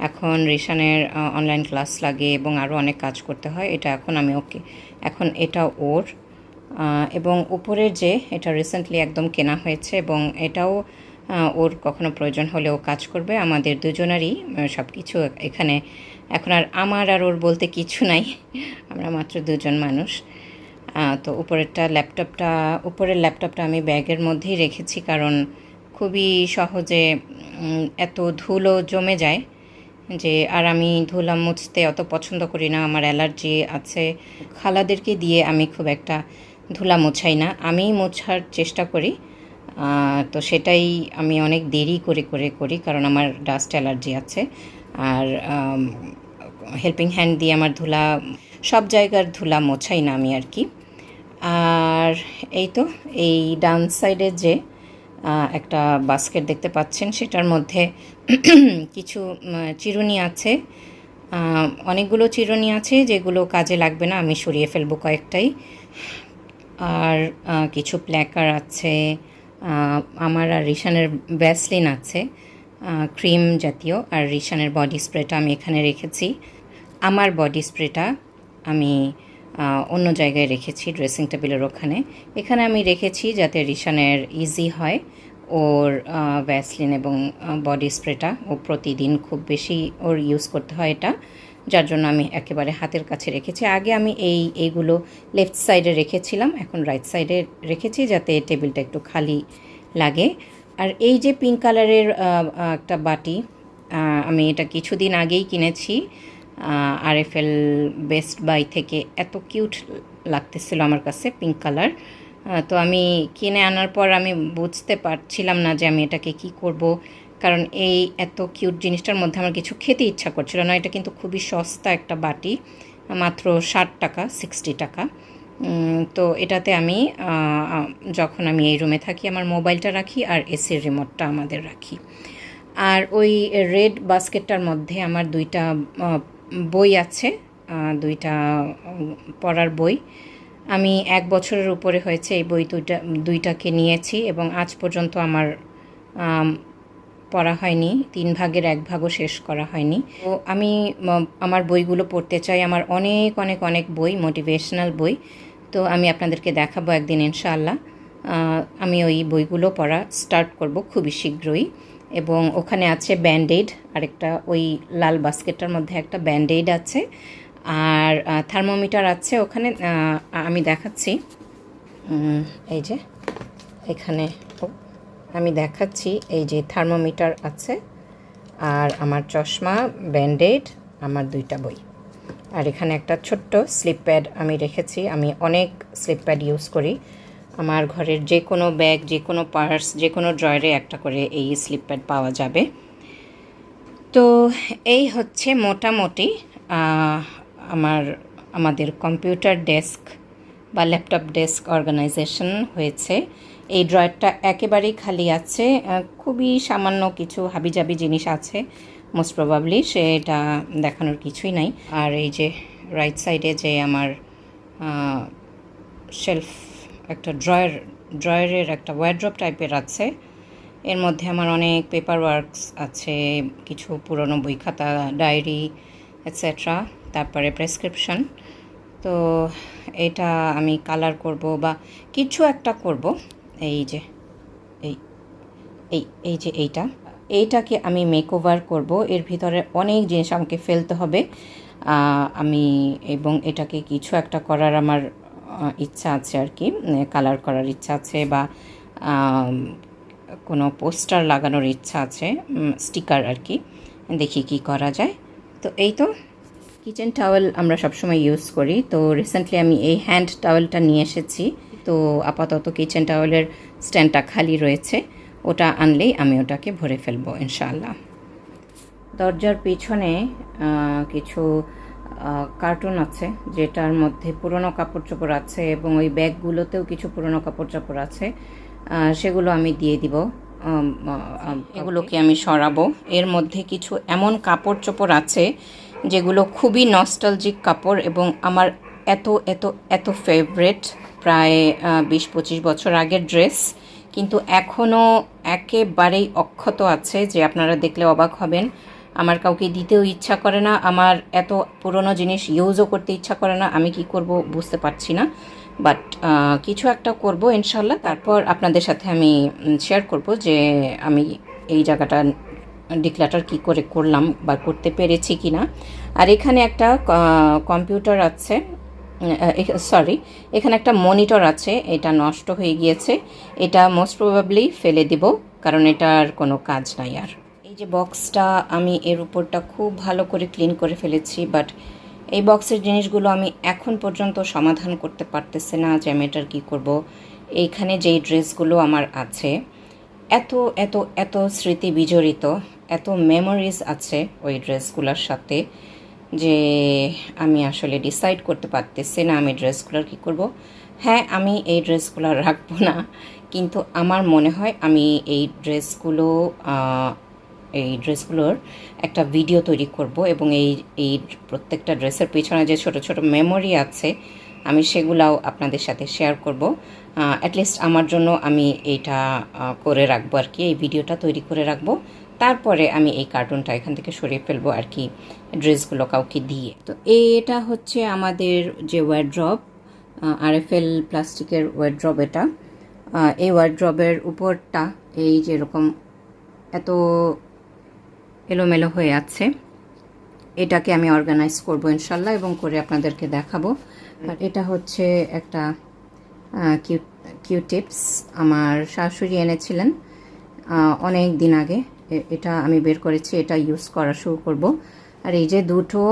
এখন রিশানের অনলাইন ক্লাস লাগে এবং আরও অনেক কাজ করতে হয়, এটা এখন আমি ওকে, এখন এটা ওর। এবং উপরের যে এটা রিসেন্টলি একদম কেনা হয়েছে এবং এটাও ওর কখনো প্রয়োজন হলে ও কাজ করবে, আমাদের দুজনেরই সব কিছু এখানে। এখন আর আমার আর ওর বলতে কিছু নাই, আমরা মাত্র দুজন মানুষ। তো উপরের ল্যাপটপটা আমি ব্যাগের মধ্যেই রেখেছি, কারণ খুবই সহজে এত ধুলো জমে যায় যে, আর আমি ধুলা মুছতে অত পছন্দ করি না, আমার অ্যালার্জি আছে। খালাদেরকে দিয়ে আমি খুব একটা ধুলা মোছাই না, আমিই মোছার চেষ্টা করি। তো সেটাই আমি অনেক দেরি করে করি, কারণ আমার ডাস্ট অ্যালার্জি আছে। আর হেল্পিং হ্যান্ড দিয়ে আমার ধুলা, সব জায়গার ধুলা মোছাই না আমি আর কি। আর এই তো এই ডান সাইডে যে একটা বাস্কেট দেখতে পাচ্ছেন, সেটার মধ্যে কিছু চিরুনি আছে, অনেকগুলো চিরুনি আছে যেগুলো কাজে লাগবে না, আমি সরিয়ে ফেলবো কয়েকটাই। আর কিছু প্ল্যাকার আছে, আমার আর রিশানের ভ্যাসলিন আছে ক্রিম জাতীয়, আর রিশানের বডি স্প্রেটা আমি এখানে রেখেছি। আমার বডি স্প্রেটা আমি অন্য জায়গায় রেখেছি, ড্রেসিং টেবিলের ওখানে। এখানে আমি রেখেছি যাতে রিশানের ইজি হয় ওর ভ্যাসলিন এবং বডি স্প্রেটা, ও প্রতিদিন খুব বেশি ওর ইউজ করতে হয় এটা, যার জন্য আমি একেবারে হাতের কাছে রেখেছি। আগে আমি এইগুলো লেফট সাইডে রেখেছিলাম, এখন রাইট সাইডে রেখেছি যাতে টেবিলটা একটু খালি লাগে। আর এই যে পিঙ্ক কালারের একটা বাটি, আমি এটা কিছুদিন আগেই কিনেছি RFL বেস্ট বাই থেকে, এত কিউট লাগতেছিল আমার কাছে পিঙ্ক কালার। তো আমি কিনে আনার পর আমি বুঝতে পারছিলাম না যে আমি এটাকে কি করব, কারণ এই এত কিউট জিনিসটার মধ্যে আমার কিছু খেতে ইচ্ছা করছিল না। এটা কিন্তু খুবই সস্তা একটা বাটি, মাত্র 60 টাকা, 60 টাকা। তো এটাতে আমি যখন আমি এই রুমে থাকি আমার মোবাইলটা রাখি আর এসির রিমোটটা আমাদের রাখি। আর ওই রেড বাস্কেটটার মধ্যে আমার দুইটা বই আছে, দুইটা পড়ার বই। আমি 1 বছরের উপরে হয়েছে এই বই দুইটাকে নিয়েছি এবং আজ পর্যন্ত আমার পড়া হয়নি, 3 ভাগের 1 ভাগও শেষ করা হয়নি। তো আমি আমার বইগুলো পড়তে চাই, আমার অনেক অনেক অনেক বই, মোটিভেশনাল বই। তো আমি আপনাদেরকে দেখাবো একদিন ইনশাআল্লাহ। আমি ওই বইগুলো পড়া স্টার্ট করব খুবই শীঘ্রই। এবং ওখানে আছে ব্যান্ডেড, আরেকটা ওই লাল বাস্কেটটার মধ্যে একটা ব্যান্ডেড আছে, আর থার্মোমিটার আছে ওখানে, আমি দেখাচ্ছি। এই যে এখানে আমি দেখাচ্ছি, এই যে থার্মোমিটার আছে, আর আমার চশমা, ব্যান্ডেড, আমার দুইটা বই। আর এখানে একটা ছোট্ট স্লিপ প্যাড আমি রেখেছি, আমি অনেক স্লিপ প্যাড ইউজ করি। আমার ঘরের যে কোনো ব্যাগ, যে কোনো পার্স, যে কোনো ড্রয়ারে একটা করে এই স্লিপ প্যাড পাওয়া যাবে। তো এই হচ্ছে মোটামুটি আমাদের কম্পিউটার ডেস্ক বা ল্যাপটপ ডেস্ক অর্গানাইজেশন হয়েছে। এই ড্রয়ারটা একেবারেই খালি আছে, খুবই সামান্য কিছু হাবিজাবি জিনিস আছে, মোস্ট প্রবাবলি সেটা দেখানোর কিছুই নাই। আর এই যে রাইট সাইডে যে আমার শেলফ, একটা ড্রয়ারের একটা ওয়ার্ড্রপ টাইপের আছে। এর মধ্যে আমার অনেক পেপার ওয়ার্কস আছে, কিছু পুরনো বই খাতা, ডায়েরি এটসেট্রা, তারপরে প্রেসক্রিপশন। তো এটা আমি কালার করব বা কিছু একটা করব। এই যে এই এই এই যে এইটাকে আমি মেকওভার করব। এর ভিতরে অনেক জিনিস আমাকে ফেলতে হবে আমি, এবং এটাকে কিছু একটা করার আমার ইচ্ছা আছে আর কি, কালার করার ইচ্ছা আছে বা কোনো পোস্টার লাগানোর ইচ্ছা আছে, স্টিকার আর কি। দেখি কি করা যায়। তো এই তো কিচেন টাওয়েল আমরা সবসময় ইউজ করি। তো রিসেন্টলি আমি এই হ্যান্ড টাওয়েলটা নিয়ে এসেছি। তো আপাতত কিচেন টাওয়েলের স্ট্যান্ডটা খালি রয়েছে, ওটা আনলেই আমি ওটাকে ভরে ফেলবো ইনশাআল্লাহ। দরজার পিছনে কিছু কার্টুন আছে, যেটার মধ্যে পুরনো কাপড় চোপড় আছে এবং ওই ব্যাগগুলোতেও কিছু পুরনো কাপড় চোপড় আছে, সেগুলো আমি দিয়ে দিব। এগুলোকে আমি সরাবো। এর মধ্যে কিছু এমন কাপড় চোপড় আছে যেগুলো খুবই নস্টালজিক কাপড় এবং আমার এত এত এত ফেভারেট, প্রায় 20-25 বছর আগের ড্রেস, কিন্তু এখনও একেবারেই অক্ষত আছে, যে আপনারা দেখলে অবাক হবেন। আমার কাউকে দিতেও ইচ্ছা করে না, আমার এত পুরনো জিনিস ইউজও করতে ইচ্ছা করে না। আমি কি করব বুঝতে পারছি না, বাট কিছু একটা করব ইনশাল্লাহ। তারপর আপনাদের সাথে আমি শেয়ার করব যে আমি এই জায়গাটা ডিক্লাটার কি করে করলাম বা করতে পেরেছি কি না। আর এখানে একটা কম্পিউটার আছে, সরি, এখানে একটা মনিটর আছে, এটা নষ্ট হয়ে গিয়েছে। এটা মোস্ট প্রবাবলি ফেলে দিব, কারণ এটার কোনো কাজ নাই আর। এই যে বক্সটা, আমি এর উপরটা খুব ভালো করে ক্লিন করে ফেলেছি, বাট এই বক্সের জিনিসগুলো আমি এখন পর্যন্ত সমাধান করতে পারতেছি না যে আমি এটার কী করব। এইখানে যেই ড্রেসগুলো আমার আছে, এত এত এত স্মৃতি বিজড়িত, এত মেমোরিজ আছে ওই ড্রেসগুলোর সাথে, যে আমি আসলে ডিসাইড করতে পারতেছি না আমি ড্রেসগুলোর কী করব। হ্যাঁ, আমি এই ড্রেসগুলো রাখবো না, কিন্তু আমার মনে হয় আমি এই ড্রেসগুলোর একটা ভিডিও তৈরি করব এবং এই প্রত্যেকটা ড্রেসের পেছনে যে ছোট ছোট মেমোরি আছে, আমি সেগুলাও আপনাদের সাথে শেয়ার করব। অ্যাটলিস্ট আমার জন্য আমি এইটা করে রাখবো আর কি, এই ভিডিওটা তৈরি করে রাখবো। তারপরে আমি এই কার্টুনটা এখান থেকে সরিয়ে ফেলবো আর কি, ড্রেসগুলো কাউকে দিয়ে। তো এটা হচ্ছে আমাদের যে ওয়ার্ড্রব, RFL প্লাস্টিকের ওয়ার্ড্রব এটা। এই ওয়ার্ড্রবের উপরটা এই যেরকম এত এলোমেলো হয়ে আছে, এটাকে আমি অর্গানাইজ করব ইনশাল্লাহ এবং করে আপনাদেরকে দেখাবো। আর এটা হচ্ছে একটা কিউ টিপস, আমার শাশুড়ি এনেছিলেন অনেক দিন আগে। এটা আমি বের করেছি, এটা ইউজ করা শুরু করব। আর এই যে দুটো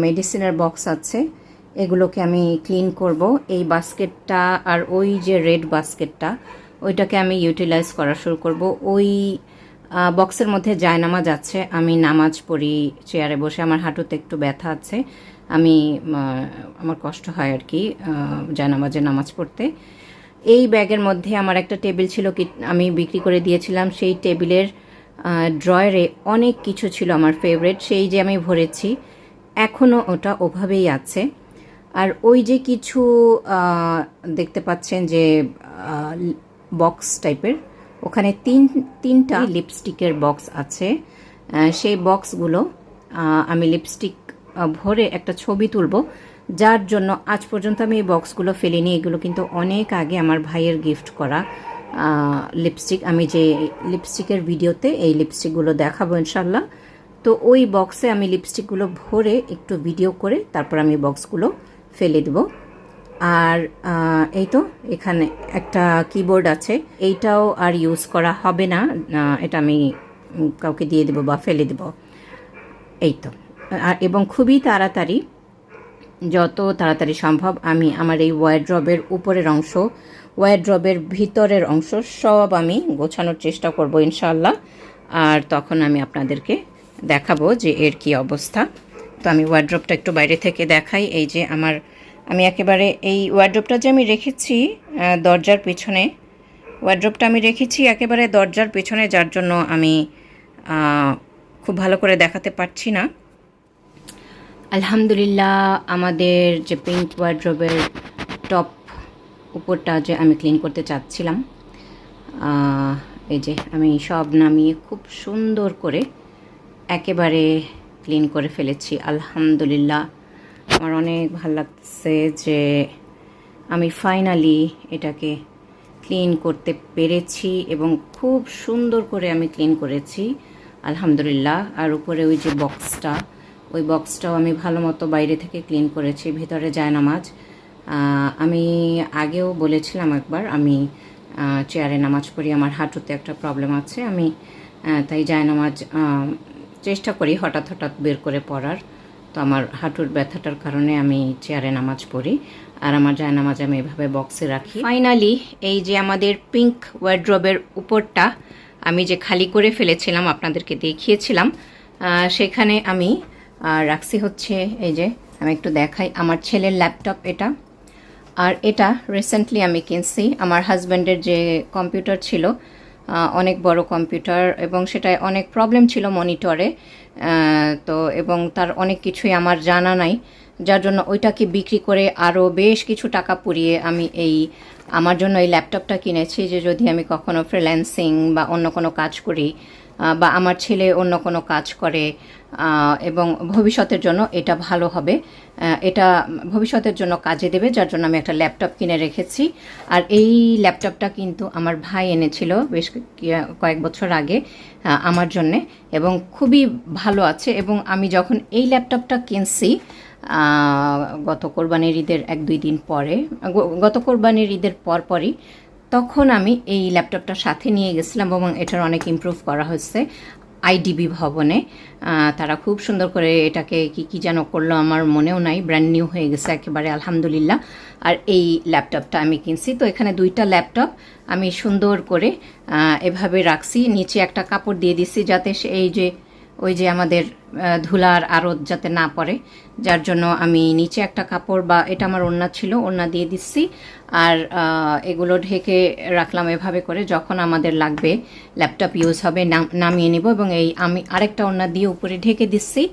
মেডিসিনের বক্স আছে, এগুলোকে আমি ক্লিন করব। এই বাস্কেটটা আর ওই যে রেড বাস্কেটটা, ওইটাকে আমি ইউটিলাইজ করা শুরু করব। ওই বক্সের মধ্যে জায়নামাজ আছে, আমি নামাজ পড়ি চেয়ারে বসে, আমার হাঁটুতে একটু ব্যথা আছে, আমার কষ্ট হয় আর কি জায়নামাজে নামাজ পড়তে। এই ব্যাগের মধ্যে আমার একটা টেবিল ছিল, আমি বিক্রি করে দিয়েছিলাম। সেই টেবিলের ড্রয়ারে অনেক কিছু ছিল আমার ফেভারিট, সেই যে আমি ভরেছি, এখনও ওটা ওভাবেই আছে। আর ওই যে কিছু দেখতে পাচ্ছেন যে বক্স টাইপের, ওখানে তিনটা লিপস্টিকের বক্স আছে। সেই বক্সগুলো আমি লিপস্টিক ভরে একটা ছবি তুলব, যার জন্য আজ পর্যন্ত আমি এই বক্সগুলো ফেলিনি। এগুলো কিন্তু অনেক আগে আমার ভাইয়ের গিফট করা লিপস্টিক। আমি যে লিপস্টিকের ভিডিওতে এই লিপস্টিকগুলো দেখাবো ইনশাল্লাহ। তো ওই বক্সে আমি লিপস্টিকগুলো ভরে একটু ভিডিও করে তারপর আমি বক্সগুলো ফেলে দেব। আর এই তো এখানে একটা কিবোর্ড আছে, এইটাও আর ইউজ করা হবে না, এটা আমি কাউকে দিয়ে দেবো বা ফেলে দেব। এই তো, এবং খুবই তাড়াতাড়ি, যত তাড়াতাড়ি সম্ভব আমি আমার এই ওয়ার্ড্রবের উপরের অংশ, ওয়ার্ড্রবের ভিতরের অংশ সব আমি গোছানোর চেষ্টা করব ইনশাআল্লাহ। আর তখন আমি আপনাদেরকে দেখাবো যে এর কি অবস্থা। তো আমি ওয়ার্ড্রবটা একটু বাইরে থেকে দেখাই। এই যে আমি একেবারে এই ওয়ার্ড্রবটা যে আমি রেখেছি দরজার পেছনে, ওয়ার্ড্রবটা আমি রেখেছি একেবারে দরজার পেছনে, যার জন্য আমি খুব ভালো করে দেখাতে পারছি না। আলহামদুলিল্লাহ, আমাদের যে পিঙ্ক ওয়ার্ড্রবের টপ উপরটা যে আমি ক্লিন করতে চাচ্ছিলাম। এই যে আমি সব নামিয়ে খুব সুন্দর করে একেবারে ক্লিন করে ফেলেছি। আলহামদুলিল্লাহ, আমার অনেক ভালো লাগছে যে আমি ফাইনালি এটাকে ক্লিন করতে পেরেছি এবং খুব সুন্দর করে আমি ক্লিন করেছি আলহামদুলিল্লাহ। আর উপরে ওই যে বক্সটা, ওই বক্সটাও আমি ভালো মতো বাইরে থেকে ক্লিন করেছি। ভিতরে জায়নামাজ, আমি আগেও বলেছিলাম একবার, আমি চেয়ারে নামাজ পড়ি, আমার হাঁটুতে একটা প্রবলেম আছে, আমি তাই জায়নামাজ চেষ্টা করি হঠাৎ হঠাৎ বের করে পড়ার। তো আমার হাঁটুর ব্যথাটার কারণে আমি চেয়ারে নামাজ পড়ি, আর আমার জায়নামাজ আমি এভাবে বক্সে রাখি। ফাইনালি এই যে আমাদের পিঙ্ক ওয়ার্ড্রবের উপরটা আমি যে খালি করে ফেলেছিলাম, আপনাদেরকে দেখিয়েছিলাম, সেখানে আমি রাখছি হচ্ছে, এই যে আমি একটু দেখাই, আমার ছেলের ল্যাপটপ এটা। আর এটা রিসেন্টলি আমি কিনছি। আমার হাজব্যান্ডের যে কম্পিউটার ছিল, অনেক বড় কম্পিউটার, এবং সেটায় অনেক প্রবলেম ছিল মনিটরে, তো এবং তার অনেক কিছুই আমার জানা নাই, যার জন্য ওইটাকে বিক্রি করে আরও বেশ কিছু টাকা পুড়িয়ে আমি আমার জন্য এই ল্যাপটপটা কিনেছি, যে যদি আমি কখনো ফ্রিল্যান্সিং বা অন্য কোনো কাজ করি, বা আমার ছেলে অন্য কোনো কাজ করে, এবং ভবিষ্যতের জন্য এটা ভালো হবে, এটা ভবিষ্যতের জন্য কাজে দেবে, যার জন্য আমি একটা ল্যাপটপ কিনে রেখেছি। আর এই ল্যাপটপটা কিন্তু আমার ভাই এনেছিল বেশ কয়েক বছর আগে আমার জন্যে, এবং খুবই ভালো আছে। এবং আমি যখন এই ল্যাপটপটা কিনছি গত কোরবানির ঈদের 1-2 দিন পরে, গত কোরবানির ঈদের পরপরই, তখন আমি এই ল্যাপটপটা সাথে নিয়ে গেছিলাম, এবং এটার অনেক ইমপ্রুভ করা হয়েছে আইডিবি ভবনে। তারা খুব সুন্দর করে এটাকে কি যেন করলো, আমার মনেও নাই, ব্র্যান্ড নিউ হয়ে গেছে একেবারে আলহামদুলিল্লাহ। আর এই ল্যাপটপটা আমি কিনছি, তো এখানে 2টা ল্যাপটপ আমি সুন্দর করে এভাবে রাখছি, নিচে একটা কাপড় দিয়ে দিছি যাতে এই যে ওই যে আমাদের ধুলার আরত যাতে না পড়ে, যার জন্য আমি নিচে একটা কাপড়, বা এটা আমার ওড়না ছিল, ওড়না দিয়ে দিচ্ছি। আর এগুলো ঢেকে রাখলাম এভাবে করে, যখন আমাদের লাগবে ল্যাপটপ ইউজ হবে নামিয়ে নিব, এবং আমি আরেকটা ওড়না দিয়ে উপরে ঢেকে দিচ্ছি।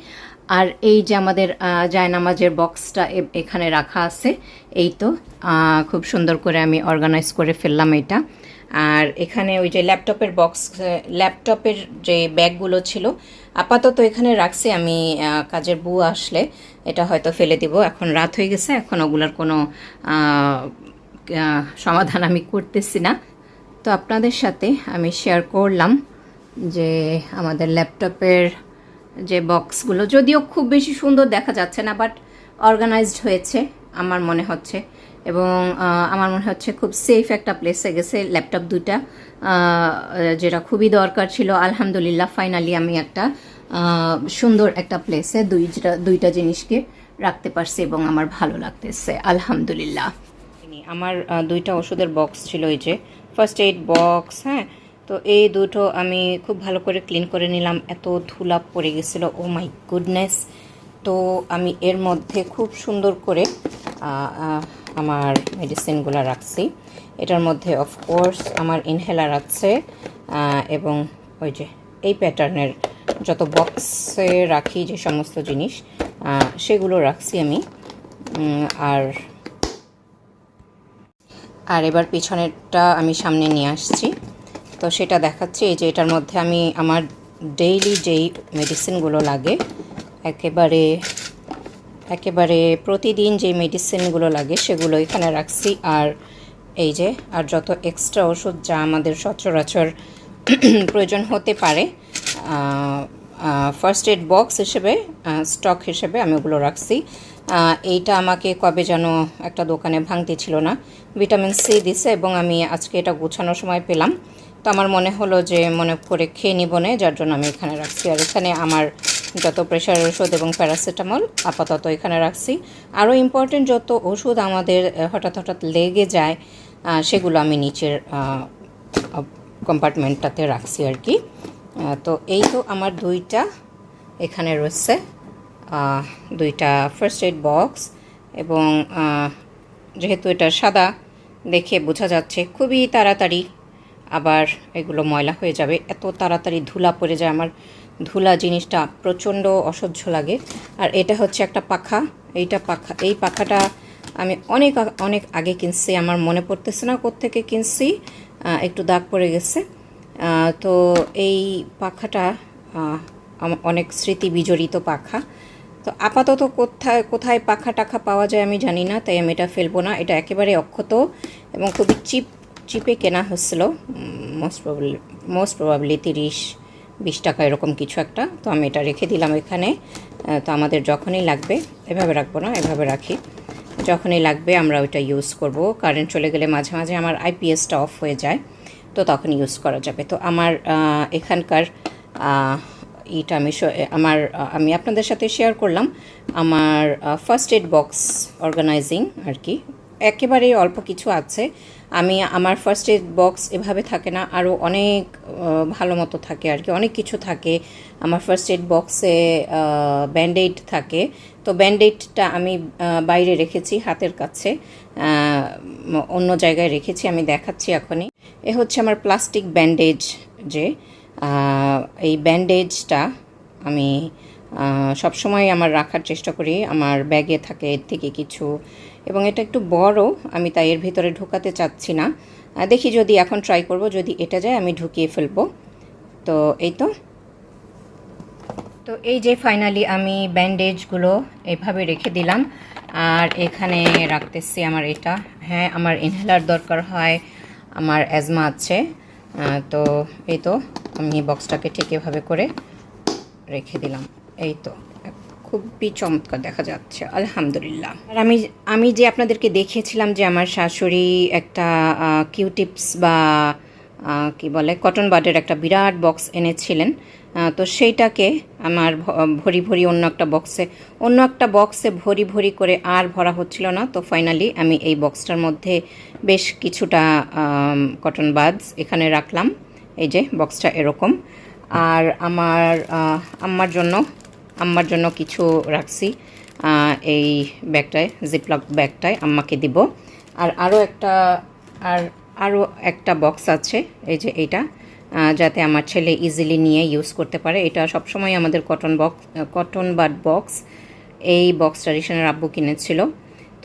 আর এই যে আমাদের জায়নামাজের বক্সটা এখানে রাখা আছে, এই তো খুব সুন্দর করে আমি অর্গানাইজ করে ফেললাম এটা। আর এখানে ওই যে ল্যাপটপের যে ব্যাগগুলো ছিল আপাতত এখানে রাখছি, আমি কাজের বউ আসলে এটা হয়তো ফেলে দিব। এখন রাত হয়ে গেছে, এখন ওগুলোর কোনো সমাধান আমি করতেছি না। তো আপনাদের সাথে আমি শেয়ার করলাম যে আমাদের ল্যাপটপের যে বক্সগুলো, যদিও খুব বেশি সুন্দর দেখা যাচ্ছে না, বাট অর্গানাইজড হয়েছে আমার মনে হচ্ছে, এবং আমার মনে হচ্ছে খুব সেফ একটা প্লেসে গেছে ল্যাপটপ 2টা, যেটা খুবই দরকার ছিল। আলহামদুলিল্লাহ, ফাইনালি আমি একটা সুন্দর একটা প্লেসে দুইটা জিনিসকে রাখতে পারছি, এবং আমার ভালো লাগতেছে আলহামদুলিল্লাহ। আমার 2টা ওষুধের বক্স ছিল, এই যে ফার্স্ট এইড বক্স, হ্যাঁ, তো এই দুটো আমি খুব ভালো করে ক্লিন করে নিলাম, এত ধুলা পড়ে গেছিলো, ও মাই গুডনেস। তো আমি এর মধ্যে খুব সুন্দর করে আমার মেডিসিনগুলো রাখছি। এটার মধ্যে অফকোর্স আমার ইনহেলার আছে, এবং ওই যে এই প্যাটার্নের যত বক্সে রাখি যে সমস্ত জিনিস, সেগুলো রাখছি আমি। আর এবার পিছনেরটা আমি সামনে নিয়ে আসছি, তো সেটা দেখাচ্ছি। এই যে এটার মধ্যে আমি আমার ডেইলি যেই মেডিসিনগুলো লাগে, একেবারে প্রতিদিন যে মেডিসিনগুলো লাগে সেগুলো এখানে রাখছি। আর এই যে আর যত এক্সট্রা ওষুধ যা আমাদের সচরাচর প্রয়োজন হতে পারে, ফার্স্ট এড বক্স হিসেবে, স্টক হিসেবে আমি ওগুলো রাখছি। এইটা আমাকে কবে যেন একটা দোকানে ভাঙতি ছিল না, ভিটামিন সি দিছে, এবং আমি আজকে এটা গোছানোর সময় পেলাম, তো আমার মনে হলো যে মনে করে খেয়ে নিব না, যার জন্য আমি এখানে রাখছি। আর এখানে আমার যত প্রেশারের ওষুধ এবং প্যারাসিটামল আপাতত এখানে রাখছি। আরও ইম্পর্টেন্ট যত ওষুধ আমাদের হঠাৎ হঠাৎ লেগে যায়, সেগুলো আমি নিচের কম্পার্টমেন্টটাতে রাখছি আর কি। তো এই তো আমার 2টা এখানে রয়েছে, 2টা ফার্স্ট এড বক্স, এবং যেহেতু এটা সাদা দেখে বোঝা যাচ্ছে খুবই তাড়াতাড়ি আবার এগুলো ময়লা হয়ে যাবে, এত তাড়াতাড়ি ধুলা পড়ে যায়, আমার ধুলা জিনিসটা প্রচণ্ড অসহ্য লাগে। আর এটা হচ্ছে একটা পাখা, এই পাখাটা আমি অনেক অনেক আগে কিনছি, আমার মনে পড়তেছে না কোত্থেকে কিনছি, একটু দাগ পড়ে গেছে। তো এই পাখাটা আমার অনেক স্মৃতি বিজড়িত পাখা। তো আপাতত কোথায় কোথায় পাখা টাখা পাওয়া যায় আমি জানি না, তাই আমি এটা ফেলবো না। এটা একেবারে অক্ষত এবং খুবই চিপে কেনা হচ্ছিলো, মোস্ট প্রবাবলি 30-20 টাকা এরকম কিছু একটা। তো আমি এটা রেখে দিলাম এখানে। তো আমাদের যখনই লাগবে, এভাবে রাখবো না, এভাবে রাখি, যখনই লাগবে আমরা ওইটা ইউজ করব। কারেন্ট চলে গেলে মাঝে মাঝে আমার আইপিএসটা অফ হয়ে যায়, তো তখন ইউজ করা যাবে। তো আমার এখানকার এটা আমি আপনাদের সাথে শেয়ার করলাম আমার ফার্স্ট এড বক্স অর্গানাইজিং আর কি। একেবারে অল্প কিছু আছে। আমার ফার্স্ট এড বক্স এভাবে থাকে না, আরও অনেক ভালো মতো থাকে আর কি, অনেক কিছু থাকে আমার ফার্স্ট এড বক্সে। ব্যান্ডেড থাকে, তো ব্যান্ডেডটা আমি বাইরে রেখেছি হাতের কাছে, অন্য জায়গায় রেখেছি, আমি দেখাচ্ছি এখনই। এ হচ্ছে আমার প্লাস্টিক ব্যান্ডেজ। যে এই ব্যান্ডেজটা আমি সবসময় আমার রাখার চেষ্টা করি, আমার ব্যাগে থাকে এর থেকে কিছু, এবং এটা একটু বড়, আমি তাই এর ভিতরে ঢোকাতে চাচ্ছি না। দেখি যদি এখন ট্রাই করব, যদি এটা যায় আমি ঢুকিয়ে ফেলবো। তো তো এই যে ফাইনালি আমি ব্যান্ডেজগুলো এভাবে রেখে দিলাম। আর এখানে রাখতেছি আমার এটা, হ্যাঁ আমার ইনহেলার দরকার হয়, আমার অ্যাজমা আছে। তো এই তো আমি বক্সটাকে ঠিক এভাবে করে রেখে দিলাম। এই তো খুবই চমৎকার দেখা যাচ্ছে, আলহামদুলিল্লাহ। আর আমি যে আপনাদেরকে দেখিয়েছিলাম যে আমার শাশুড়ি একটা কিউটিপস বা কি বলে কটন বাডের একটা বিরাট বক্স এনেছিলেন, তো সেইটাকে আমার ভরি ভরি অন্য একটা বক্সে ভরি ভরি করে আর ভরা হচ্ছিল না। তো ফাইনালি আমি এই বক্সটার মধ্যে বেশ কিছুটা কটন বাডস এখানে রাখলাম। এই যে বক্সটা এরকম। আর আমার আম্মার জন্য কিছু রাখছি এই ব্যাগটায়, জিপলক ব্যাগটায় আম্মাকে দিব। আর আরও একটা বক্স আছে, এই যে এইটা, যাতে আমার ছেলে ইজিলি নিয়ে ইউজ করতে পারে। এটা সবসময় আমাদের কটন বাড বক্স। এই বক্সটা রিশানের আব্বু কিনেছিল।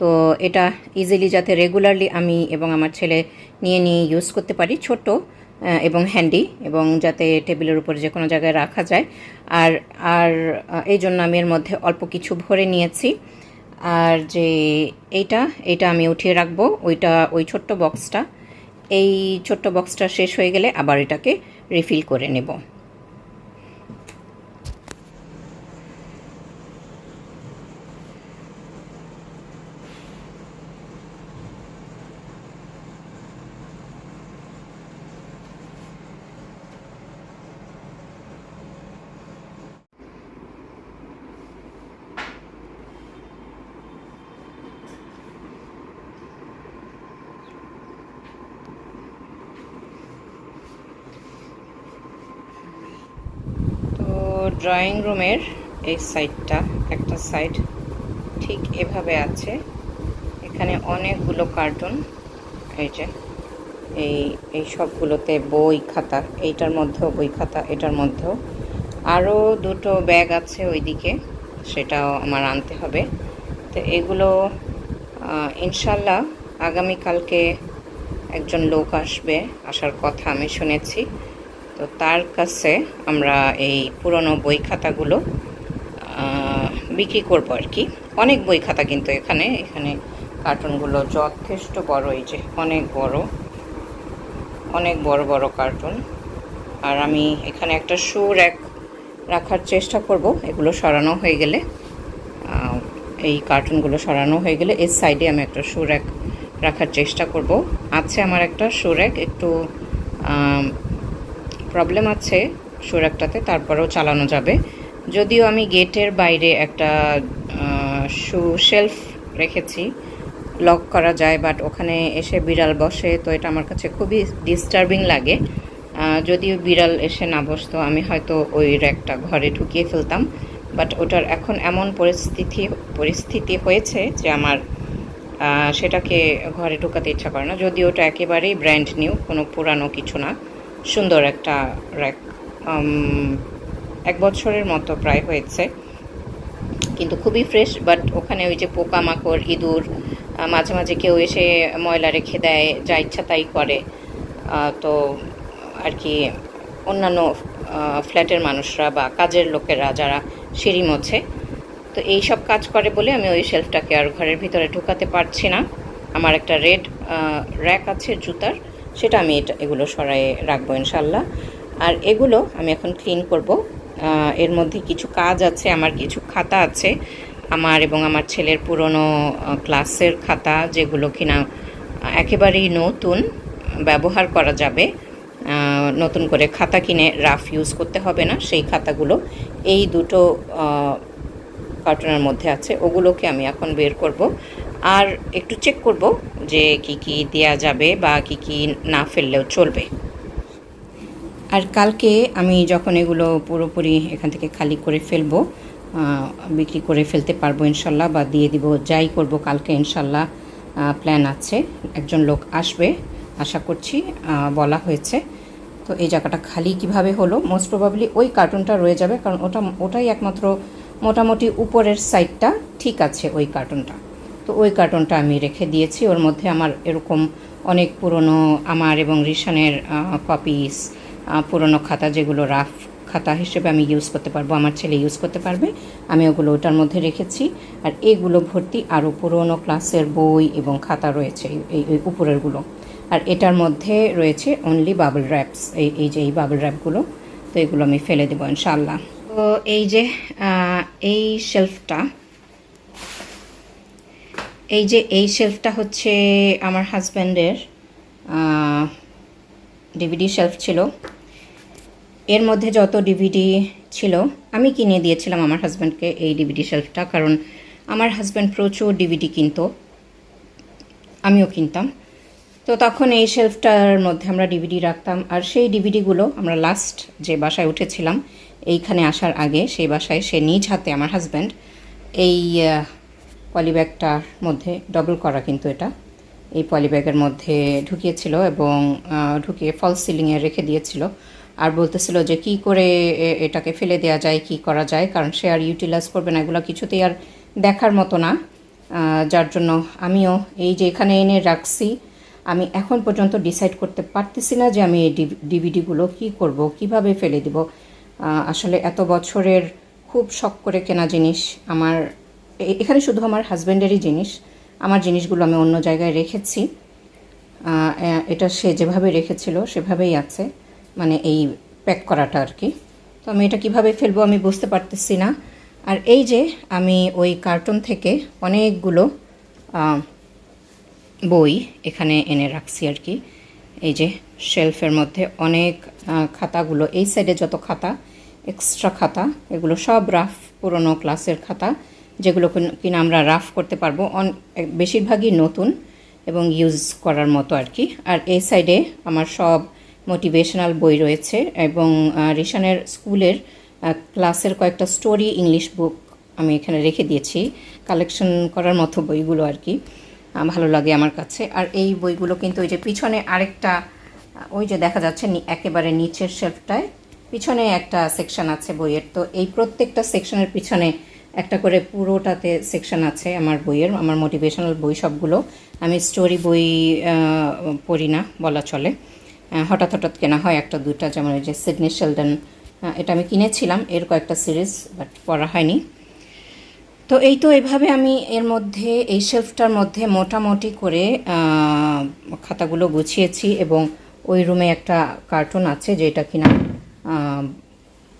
তো এটা ইজিলি যাতে রেগুলারলি আমি এবং আমার ছেলে নিয়ে ইউজ করতে পারি, ছোট এবং হ্যান্ডি, এবং যাতে টেবিলের উপরে যে কোনো জায়গায় রাখা যায়। আর এই জন্য আমি এর মধ্যে অল্প কিছু ভরে নিয়েছি। আর যে এইটা আমি উঠিয়ে রাখবো, ওই ছোট্ট বক্সটা। এই ছোট্ট বক্সটা শেষ হয়ে গেলে আবার এটাকে রিফিল করে নেব। ড্রয়িং রুমের এই সাইডটা, একটা সাইড ঠিক এভাবে আছে। এখানে অনেকগুলো কার্টুন, এই যে এই সবগুলোতে বই খাতা, এইটার মধ্যেও বই খাতা, এটার মধ্যেও আরও দুটো ব্যাগ আছে ওইদিকে, সেটাও আমার আনতে হবে। তো এগুলো ইনশাল্লাহ আগামীকালকে একজন লোক আসার কথা আমি শুনেছি। তো তার কাছে আমরা এই পুরনো বই খাতাগুলো বিক্রি করবো আর কি। অনেক বই খাতা কিন্তু এখানে কার্টুনগুলো যথেষ্ট বড়, এই যে অনেক বড় কার্টুন। আর আমি এখানে একটা শু র্যাক রাখার চেষ্টা করব, এগুলো সরানো হয়ে গেলে, এই কার্টুনগুলো সরানো হয়ে গেলে এর সাইডে আমি একটা শু র্যাক রাখার চেষ্টা করব। আছে আমার একটা শু র্যাক, একটু প্রবলেম আছে শু র্যাকটাতে, তারপরেও চালানো যাবে। যদিও আমি গেটের বাইরে একটা শু শেলফ রেখেছি, লক করা যায়, বাট ওখানে এসে বিড়াল বসে, তো এটা আমার কাছে খুবই ডিস্টার্বিং লাগে। যদিও বিড়াল এসে না বসতো, আমি হয়তো ওই র্যাকটা ঘরে ঢুকিয়ে ফেলতাম, বাট ওটার এখন এমন পরিস্থিতি হয়েছে যে আমার সেটাকে ঘরে ঢোকাতে ইচ্ছা করে না। যদিও ওটা একেবারেই ব্র্যান্ড নিউ, কোনো পুরানো কিছু না, সুন্দর একটা র্যাক, 1 বছরের মতো প্রায় হয়েছে, কিন্তু খুবই ফ্রেশ। বাট ওখানে ওই যে পোকামাকড়, ইঁদুর মাঝে মাঝে কেউ এসে ময়লা রেখে দেয়, যা ইচ্ছা তাই করে। তো আর কি অন্যান্য ফ্ল্যাটের মানুষরা বা কাজের লোকেরা যারা সিঁড়ি মোছে, তো এই সব কাজ করে বলে আমি ওই শেলফটাকে আর ঘরের ভিতরে ঢুকাতে পারছি না। আমার একটা রেড র্যাক আছে জুতার, সেটা আমি এগুলো সরায়ে রাখবো ইনশাল্লাহ। আর এগুলো আমি এখন ক্লিন করব। এর মধ্যে কিছু কাজ আছে, আমার কিছু খাতা আছে, আমার এবং আমার ছেলের পুরনো ক্লাসের খাতা, যেগুলো কিনা একেবারেই নতুন, ব্যবহার করা যাবে, নতুন করে খাতা কিনে রাফ ইউজ করতে হবে না, সেই খাতাগুলো এই দুটো কার্টুনের মধ্যে আছে। ওগুলোকে আমি এখন বের করব আর একটু চেক করব যে কি কি দেয়া যাবে বা কি কি না ফেললেও চলবে। আর কালকে আমি যখন এগুলো পুরোপুরি এখান থেকে খালি করে ফেলবো, বিক্রি করে ফেলতে পারবো ইনশাল্লাহ, বা দিয়ে দিব, যাই করব কালকে ইনশাল্লাহ প্ল্যান আছে। একজন লোক আসবে আশা করছি, বলা হয়েছে। তো এই জায়গাটা খালি কিভাবে হলো, মোস্ট প্রবাবলি ওই কার্টুনটা রয়ে যাবে, কারণ ওটাই একমাত্র মোটামুটি উপরের সাইডটা ঠিক আছে ওই কার্টুনটা। তো ওই কার্টুনটা আমি রেখে দিয়েছি। ওর মধ্যে আমার এরকম অনেক পুরনো আমার এবং রিশানের কপিস, পুরনো খাতা, যেগুলো রাফ খাতা হিসেবে আমি ইউজ করতে পারবো, আমার ছেলে ইউজ করতে পারবে, আমি ওগুলো ওটার মধ্যে রেখেছি। আর এগুলো ভর্তি আরও পুরনো ক্লাসের বই এবং খাতা রয়েছে এই উপরেরগুলো। আর এটার মধ্যে রয়েছে অনলি বাবল র্যাপস, এই যে এই বাবল র্যাপগুলো, তো এগুলো আমি ফেলে দেবো ইনশাআল্লাহ। তো এই যে এই শেলফটা, এই শেলফটা হচ্ছে আমার হাজব্যান্ডের ডিভিডি শেলফ ছিল। এর মধ্যে যত ডিভিডি ছিল আমি কিনে দিয়েছিলাম আমার হাজব্যান্ডকে এই ডিভিডি শেলফটা, কারণ আমার হাজব্যান্ড প্রচুর ডিভিডি কিনতো, আমিও কিনতাম। তো তখন এই শেলফটার মধ্যে আমরা ডিভিডি রাখতাম। আর সেই ডিভিডিগুলো আমরা লাস্ট যে বাসায় উঠেছিলাম এইখানে আসার আগে, সেই বাসায় সে নিজ হাতে, আমার হাজব্যান্ড, এই পলিব্যাগটার মধ্যে ডবল করা, কিন্তু এটা এই পলিব্যাগের মধ্যে ঢুকিয়েছিল এবং ঢুকিয়ে ফলস সিলিংয়ে রেখে দিয়েছিল। আর বলতেছিল যে কি করে এটাকে ফেলে দেওয়া যায়, কি করা যায়, কারণ সে আর ইউটিলাইজ করবে না, এগুলো কিছুতেই আর দেখার মতো না। যার জন্য আমিও এই যে এখানে এনে রাখছি। আমি এখন পর্যন্ত ডিসাইড করতে পারতেছি না যে আমি এই ডিভিডিগুলো কী করব, কিভাবে ফেলে দিব। আসলে এত বছরের খুব শখ করে কেনা জিনিস, আমার এখানে শুধু আমার হাজব্যান্ডেরই জিনিস, আমার জিনিসগুলো আমি অন্য জায়গায় রেখেছি। এটা সে যেভাবে রেখেছিল সেভাবেই আছে, মানে এই প্যাক করাটা আর কি। তো আমি এটা কিভাবে ফেলবো আমি বুঝতে পারতেছি না। আর এই যে আমি ওই কার্টুন থেকে অনেকগুলো বই এখানে এনে রাখছি আর কি। এই যে শেলফের মধ্যে অনেক খাতাগুলো, এই সাইডে যত খাতা, এক্সট্রা খাতা, এগুলো সব রাফ পুরনো ক্লাসের খাতা, যেগুলো কিনা আমরা রাফ করতে পারবো। বেশিরভাগই নতুন এবং ইউজ করার মতো আর কি। আর এই সাইডে আমার সব মোটিভেশনাল বই রয়েছে এবং রিশানের স্কুলের ক্লাসের কয়েকটা স্টোরি ইংলিশ বুক আমি এখানে রেখে দিয়েছি, কালেকশন করার মতো বইগুলো আর কি, ভালো লাগে আমার কাছে। আর এই বইগুলো কিন্তু ওই যে পিছনে আরেকটা, ওই যে দেখা যাচ্ছে একেবারে নিচের শেলফটায় পিছনে একটা সেকশন আছে বইয়ের। তো এই প্রত্যেকটা সেকশনের পিছনে একটা করে পুরোটাতে সেকশন আছে আমার বইয়ের, আমার মোটিভেশনাল বই সবগুলো। আমি স্টোরি বই পড়ি না বলা চলে, হঠাৎ হঠাৎ কেনা হয় একটা দুইটা, যেমন ওই যে সিডনি শেলডন, এটা আমি কিনেছিলাম, এর কয়েকটা সিরিজ, বাট পড়া হয়নি। তো এই তো এভাবে আমি এর মধ্যে এই শেলফটার মধ্যে মোটামুটি করে খাতাগুলো গুছিয়েছি। এবং ওই রুমে একটা কার্টুন আছে যেটা কিনা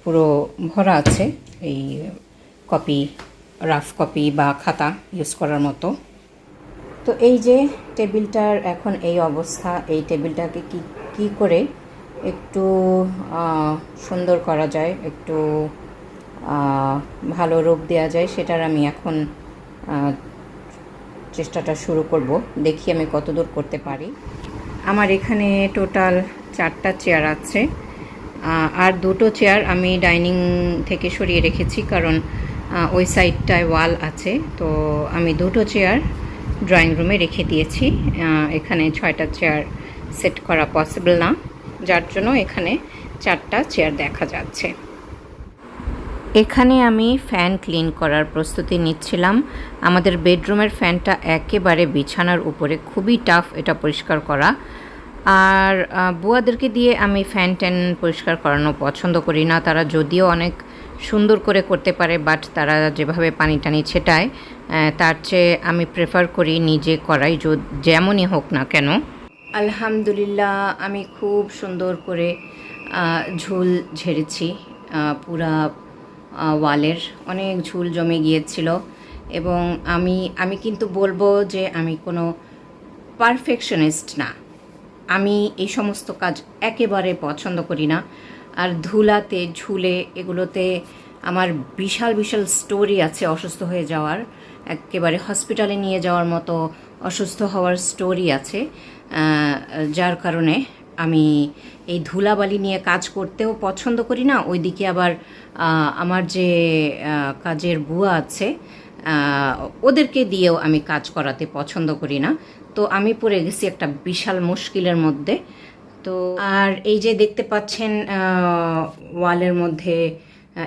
পুরো ভরা আছে এই কপি, রাফ কপি বা খাতা ইউজ করার মতো। তো এই যে টেবিলটার এখন এই অবস্থা, এই টেবিলটাকে কি করে একটু সুন্দর করা যায়, একটু ভালো রূপ দেওয়া যায়, সেটার আমি এখন চেষ্টাটা শুরু করব। দেখি আমি কতদূর করতে পারি। আমার এখানে টোটাল 4টা চেয়ার আছে, আর 2টো চেয়ার আমি ডাইনিং থেকে সরিয়ে রেখেছি, কারণ ওই সাইডটায় ওয়াল আছে। তো আমি 2টো চেয়ার ড্রয়িং রুমে রেখে দিয়েছি। এখানে 6টা চেয়ার সেট করা পসিবল না, যার জন্য এখানে 4টা চেয়ার দেখা যাচ্ছে। এখানে আমি ফ্যান ক্লিন করার প্রস্তুতি নিচ্ছিলাম। আমাদের বেডরুমের ফ্যানটা একেবারে বিছানার উপরে, খুবই টাফ এটা পরিষ্কার করা। আর বুয়াদেরকে দিয়ে আমি ফ্যান ট্যান পরিষ্কার করানো পছন্দ করি না। তারা যদিও অনেক সুন্দর করে করতে পারে, বাট তারা যেভাবে পানি টানি ছেটায়, তার চেয়ে আমি প্রেফার করি নিজে করাই, যেমনই হোক না কেন। আলহামদুলিল্লাহ, আমি খুব সুন্দর করে ঝুল ঝেড়েছি। পুরা ওয়ালের অনেক ঝুল জমে গিয়েছিল, এবং আমি কিন্তু বলবো যে আমি কোনো পারফেকশনিস্ট না। আমি এই সমস্ত কাজ একেবারে পছন্দ করি না। আর ধুলাতে ঝুলে এগুলোতে আমার বিশাল বিশাল স্টোরি আছে অসুস্থ হয়ে যাওয়ার, একেবারে হসপিটালে নিয়ে যাওয়ার মতো অসুস্থ হওয়ার স্টোরি আছে, যার কারণে আমি এই ধুলাবালি নিয়ে কাজ করতেও পছন্দ করি না। ওইদিকে আবার আমার যে কাজের বুয়া আছে ওদেরকে দিয়েও আমি কাজ করাতে পছন্দ করি না। তো আমি পড়ে গেছি একটা বিশাল মুশকিলের মধ্যে। তো আর এই যে দেখতে পাচ্ছেন ওয়ালের মধ্যে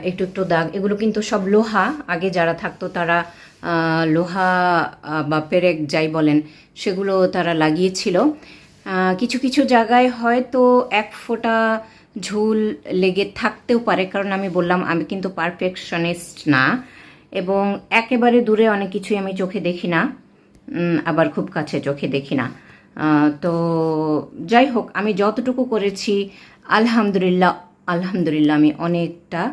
একটু একটু দাগ, এগুলো কিন্তু সব লোহা। আগে যারা থাকতো তারা লোহা বা পেরেক যাই বলেন সেগুলো তারা লাগিয়েছিল। কিছু কিছু জায়গায় হয়তো এক ফোঁটা ঝুল লেগে থাকতেও পারে, কারণ আমি বললাম আমি কিন্তু পারফেকশনিস্ট না, এবং একেবারে দূরে অনেক কিছুই আমি চোখে দেখি না, আবার খুব কাছে চোখে দেখি না। তো যাই হোক, আমি যতটুকু করেছি আলহামদুলিল্লাহ আলহামদুলিল্লাহ আমি অনেকটা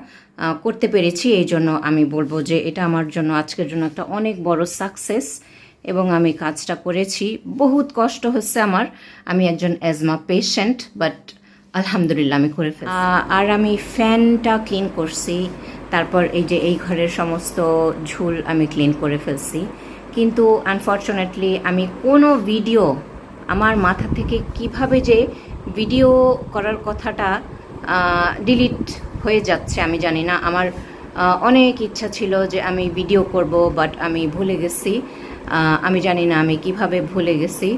করতে পেরেছি। এই জন্য আমি বলবো যে এটা আমার জন্য আজকের জন্য একটা অনেক বড় সাকসেস, এবং আমি কাজটা করেছি। বহুত কষ্ট হচ্ছে আমার, আমি একজন অ্যাজমা পেশেন্ট, বাট আলহামদুলিল্লাহ আমি করে ফেলছি। আর আমি ফ্যানটা ক্লিন করছি, তারপর এই যে এই ঘরের সমস্ত ঝুল আমি ক্লিন করে ফেলছি। কিন্তু আনফর্চুনেটলি আমি কোনো ভিডিও, আমার মাথা থেকে কিভাবে যে ভিডিও করার কথাটা ডিলিট হয়ে যাচ্ছে আমি জানি না। আমার অনেক ইচ্ছা ছিল যে আমি ভিডিও করব, বাট আমি ভুলে গেছি। আমি জানি না আমি কিভাবে ভুলে গেছি,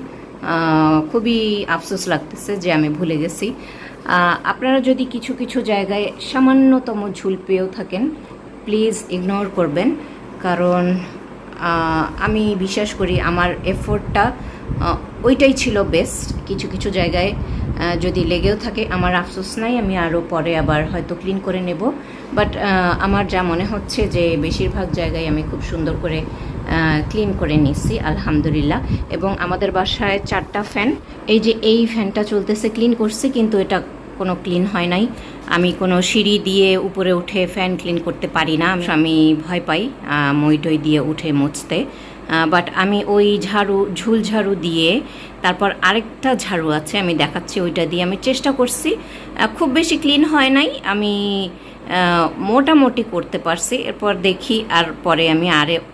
খুবই আফসোস লাগতেছে যে আমি ভুলে গেছি। আপনারা যদি কিছু কিছু জায়গায় সামান্যতম ঝুল পেয়েও থাকেন, প্লিজ ইগনোর করবেন, কারণ আমি বিশ্বাস করি আমার এফোর্টটা ওইটাই ছিল বেস্ট। কিছু কিছু জায়গায় যদি লেগেও থাকে আমার আফসোস নাই, আমি আরও পরে আবার হয়তো ক্লিন করে নেব। বাট আমার যা মনে হচ্ছে যে বেশিরভাগ জায়গায় আমি খুব সুন্দর করে ক্লিন করে নিচ্ছি আলহামদুলিল্লাহ। এবং আমাদের বাসায় 4টা ফ্যান, এই যে এই ফ্যানটা চলতেছে, ক্লিন করছি, কিন্তু এটা কোনো ক্লিন হয় নাই। আমি কোনো সিঁড়ি দিয়ে উপরে উঠে ফ্যান ক্লিন করতে পারি না, আমি ভয় পাই মই দিয়ে উঠে মুছতে। বাট আমি ওই ঝুল ঝাড়ু দিয়ে, তারপর আরেকটা ঝাড়ু আছে আমি দেখাচ্ছি, ওইটা দিয়ে আমি চেষ্টা করছি। খুব বেশি ক্লিন হয় নাই, আমি মোটামুটি করতে পারছি। এরপর দেখি, আর পরে আমি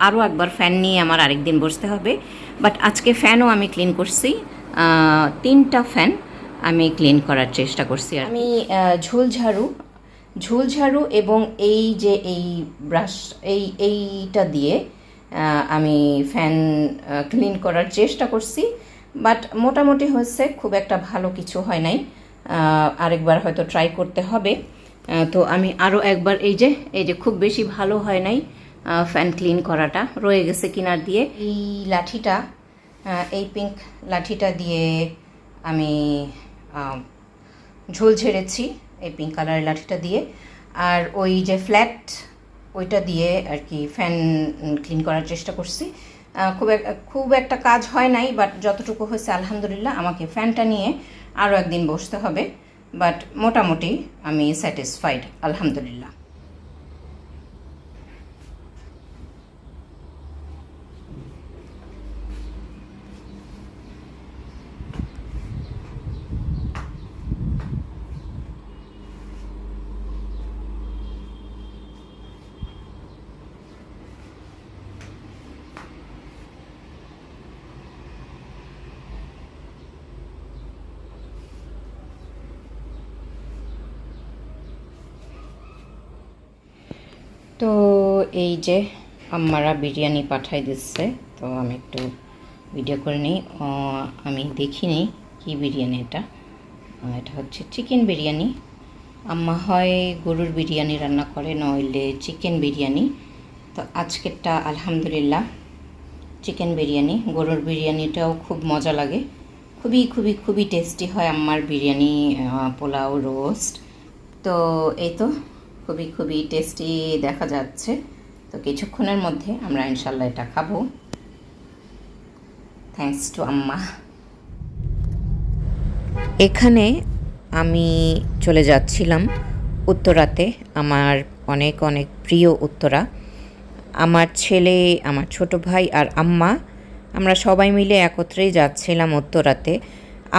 আরও একবার ফ্যান নিয়ে আমার আরেকদিন বসতে হবে। বাট আজকে ফ্যানও আমি ক্লিন করছি, 3টা ফ্যান আমি ক্লিন করার চেষ্টা করছি। আর আমি ঝুল ঝাড়ু এবং এই যে এই ব্রাশ, এইটা দিয়ে আমি ফ্যান ক্লিন করার চেষ্টা করছি। বাট মোটামুটি হচ্ছে, খুব একটা ভালো কিছু হয় নাই, আরেকবার হয়তো ট্রাই করতে হবে। তো আমি আরও একবার, এই যে খুব বেশি ভালো হয় নাই ফ্যান ক্লিন করাটা, রয়ে গেছে কিনার দিয়ে। এই লাঠিটা, এই পিঙ্ক লাঠিটা দিয়ে আমি ঝোল ঝেড়েছি, এই পিঙ্ক কালারের লাঠিটা দিয়ে। আর ওই যে ফ্ল্যাট, ওইটা দিয়ে আর কি ফ্যান ক্লিন করার চেষ্টা করছি। খুব একটা কাজ হয় নাই, বাট যতটুকু হয়েছে আলহামদুলিল্লাহ। আমাকে ফ্যানটা নিয়ে আরও একদিন বসতে হবে, বাট মোটামুটি আমি স্যাটিসফাইড আলহামদুলিল্লাহ। তো এই যে আম্মারা বিরিয়ানি পাঠাই দিচ্ছে, তো আমি একটু ভিডিও করে নিই। আমি দেখিনি কি বিরিয়ানি এটা, এটা হচ্ছে চিকেন বিরিয়ানি। আম্মা হয় গরুর বিরিয়ানি রান্না করে, নইলে চিকেন বিরিয়ানি। তো আজকেরটা আলহামদুলিল্লাহ চিকেন বিরিয়ানি। গরুর বিরিয়ানিটাও খুব মজা লাগে, খুবই খুবই খুবই টেস্টি হয় আম্মার বিরিয়ানি, পোলাও, রোস্ট। তো এই তো খুবই খুবই টেস্টি দেখা যাচ্ছে। তো কিছুক্ষণের মধ্যে আমরা ইনশাল্লাহ এটা খাবো, থ্যাঙ্কস টু আম্মা। এখানে আমি চলে যাচ্ছিলাম উত্তরাতে, আমার অনেক অনেক প্রিয় উত্তরা। আমার ছেলে, আমার ছোট ভাই আর আম্মা, আমরা সবাই মিলে একত্রেই যাচ্ছিলাম উত্তরাতে।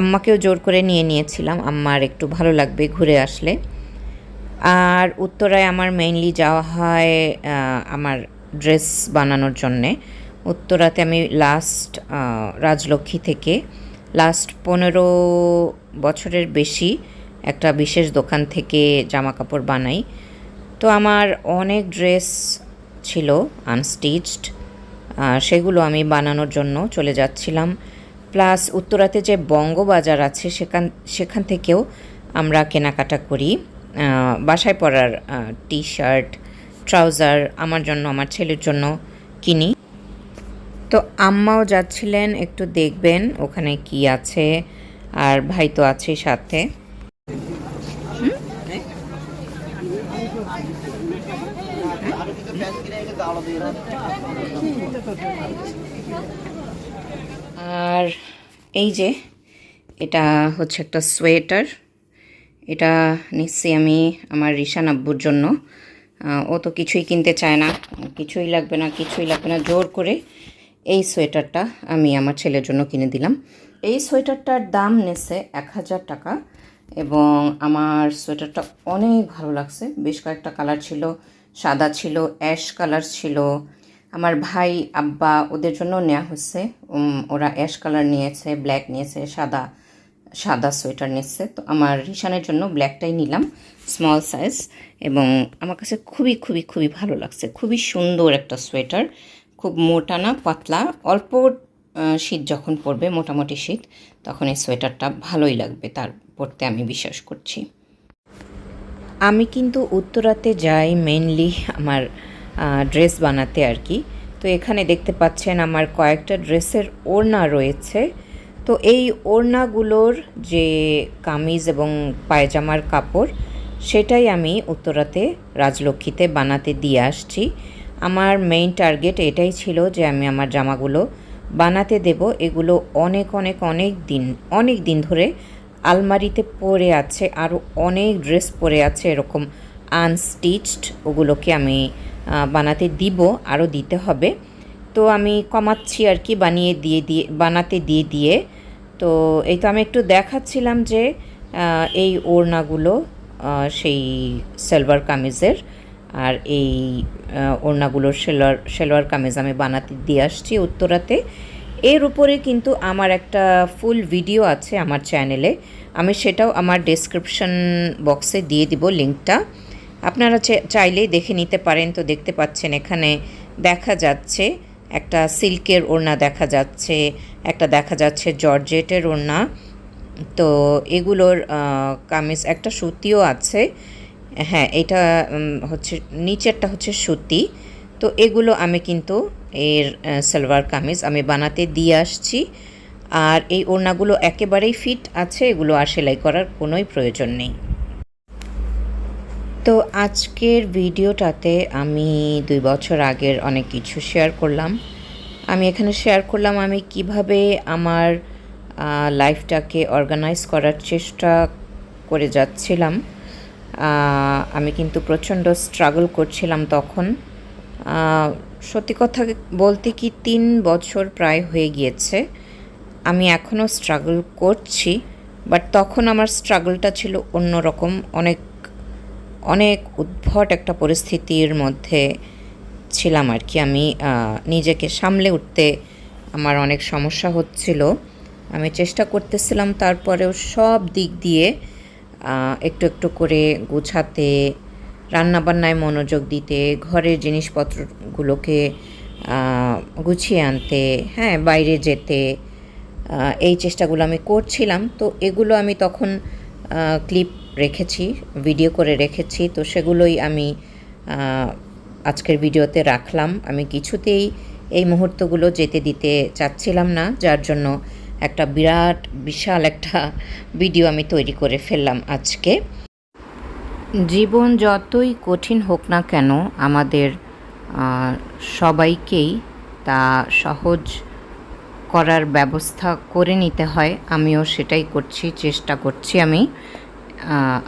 আম্মাকেও জোর করে নিয়ে নিয়েছিলাম, আম্মার একটু ভালো লাগবে ঘুরে আসলে। আর উত্তরায় আমার মেইনলি যাওয়া হয় আমার ড্রেস বানানোর জন্যে। উত্তরাতে আমি লাস্ট রাজলক্ষ্মী থেকে লাস্ট 15 বছরের বেশি একটা বিশেষ দোকান থেকে জামা কাপড় বানাই। তো আমার অনেক ড্রেস ছিল আনস্টিচড, সেগুলো আমি বানানোর জন্য চলে যাচ্ছিলাম। প্লাস উত্তরাতে যে বঙ্গবাজার আছে সেখান থেকেও আমরা কেনাকাটা করি বাসায় পরার টি শার্ট, ট্রাউজার আমার জন্য, আমার ছেলের জন্য কিনি। তো আম্মাও যাচ্ছিলেন, একটু দেখবেন ওখানে কি আছে, আর ভাই তো আছে সাথে। আর এই যে এটা হচ্ছে একটা সোয়েটার, এটা নিচ্ছি আমি আমার রিশান আব্বুর জন্য। ও তো কিছুই কিনতে চায় না, কিছুই লাগবে না, কিছুই লাগবে না, জোর করে এই সোয়েটারটা আমি আমার ছেলের জন্য কিনে দিলাম। এই সোয়েটারটার দাম নেছে 1000 টাকা, এবং আমার সোয়েটারটা অনেক ভালো লাগছে। বেশ কয়েকটা কালার ছিল, সাদা ছিল, অ্যাশ কালার ছিল। আমার ভাই, আব্বা ওদের জন্য নেওয়া হচ্ছে, ওরা অ্যাশ কালার নিয়েছে, ব্ল্যাক নিয়েছে, সাদা সোয়েটার নিচ্ছে। তো আমার রিশানের জন্য ব্ল্যাকটাই নিলাম, স্মল সাইজ, এবং আমার কাছে খুবই খুবই খুবই ভালো লাগছে। খুবই সুন্দর একটা সোয়েটার, খুব মোটা না, পাতলা। অল্প শীত যখন পড়বে, মোটামুটি শীত, তখন এই সোয়েটারটা ভালোই লাগবে তার পরতে, আমি বিশ্বাস করছি। আমি কিন্তু উত্তরাতে যাই মেনলি আমার ড্রেস বানাতে আর কি। তো এখানে দেখতে পাচ্ছেন আমার কয়েকটা ড্রেসের ওড়না রয়েছে। তো এই ওড়নাগুলোর যে কামিজ এবং পায়জামার কাপড়, সেটাই আমি উত্তরাতে রাজলক্ষ্মীতে বানাতে দিয়ে আসছি। আমার মেইন টার্গেট এটাই ছিল যে আমি আমার জামাগুলো বানাতে দেব। এগুলো অনেক অনেক অনেক দিন ধরে আলমারিতে পরে আছে, আরও অনেক ড্রেস পরে আছে এরকম আনস্টিচড, ওগুলোকে আমি বানাতে দিব, আরও দিতে হবে। তো আমি কমাচ্ছি আর কি, বানাতে দিয়ে। তো এই তো আমি একটু দেখাচ্ছিলাম যে এই ওড়নাগুলো সেই সালোয়ার কামিজের, আর এই ওড়নাগুলোর সালোয়ার কামিজ আমি বানাতে দিয়ে আসছি উত্তরাতে। এর উপরে কিন্তু আমার একটা ফুল ভিডিও আছে আমার চ্যানেলে, আমি সেটাও আমার ডেসক্রিপশন বক্সে দিয়ে দিব লিঙ্কটা, আপনারা চাইলেই দেখে নিতে পারেন। তো দেখতে পাচ্ছেন এখানে দেখা যাচ্ছে একটা সিল্কের ওড়না, দেখা যাচ্ছে একটা, দেখা যাচ্ছে জর্জেটের ওড়না। তো এগুলোর কামিজ, একটা সুতিও আছে, হ্যাঁ এটা হচ্ছে নিচেরটা হচ্ছে সুতি। তো এগুলো আমি কিন্তু এর সালোয়ার কামিজ আমি বানাতে দিয়ে আসছি। আর এই ওড়নাগুলো একেবারেই ফিট আছে, এগুলো আর সেলাই করার কোনোই প্রয়োজন নেই। তো আজকের ভিডিওটাতে আমি 2 বছর আগের অনেক কিছু শেয়ার করলাম। আমি এখানে শেয়ার করলাম আমি কিভাবে আমার লাইফটাকে অর্গানাইজ করার চেষ্টা করে যাচ্ছিলাম। আমি কিন্তু প্রচণ্ড স্ট্রাগল করছিলাম তখন। সত্যি কথা বলতে কি 3 বছর প্রায় হয়ে গিয়েছে, আমি এখনও স্ট্রাগল করছি, বাট তখন আমার স্ট্রাগলটা ছিল অন্যরকম, অনেক অনেক উদ্ভট একটা পরিস্থিতির মধ্যে ছিলাম আর কি। আমি নিজেকে সামলে উঠতে আমার অনেক সমস্যা হচ্ছিল, আমি চেষ্টা করতেছিলাম তারপরেও সব দিক দিয়ে একটু একটু করে গোছাতে, রান্নাবান্নায় মনোযোগ দিতে, ঘরের জিনিসপত্রগুলোকে গুছিয়ে আনতে, হ্যাঁ বাইরে যেতে, এই চেষ্টাগুলো আমি করছিলাম। তো এগুলো আমি তখন ক্লিপ রেখেছি, ভিডিও করে রেখেছি, তো সেগুলোই আমি আজকের ভিডিওতে রাখলাম। আমি কিছুতেই এই মুহূর্তগুলো যেতে দিতে চাচ্ছিলাম না, যার জন্য একটা বিশাল একটা ভিডিও আমি তৈরি করে ফেললাম আজকে। জীবন যতই কঠিন হোক না কেন, আমাদের সবাইকেই তা সহজ করার ব্যবস্থা করে নিতে হয়। আমিও সেটাই করছি, চেষ্টা করছি আমি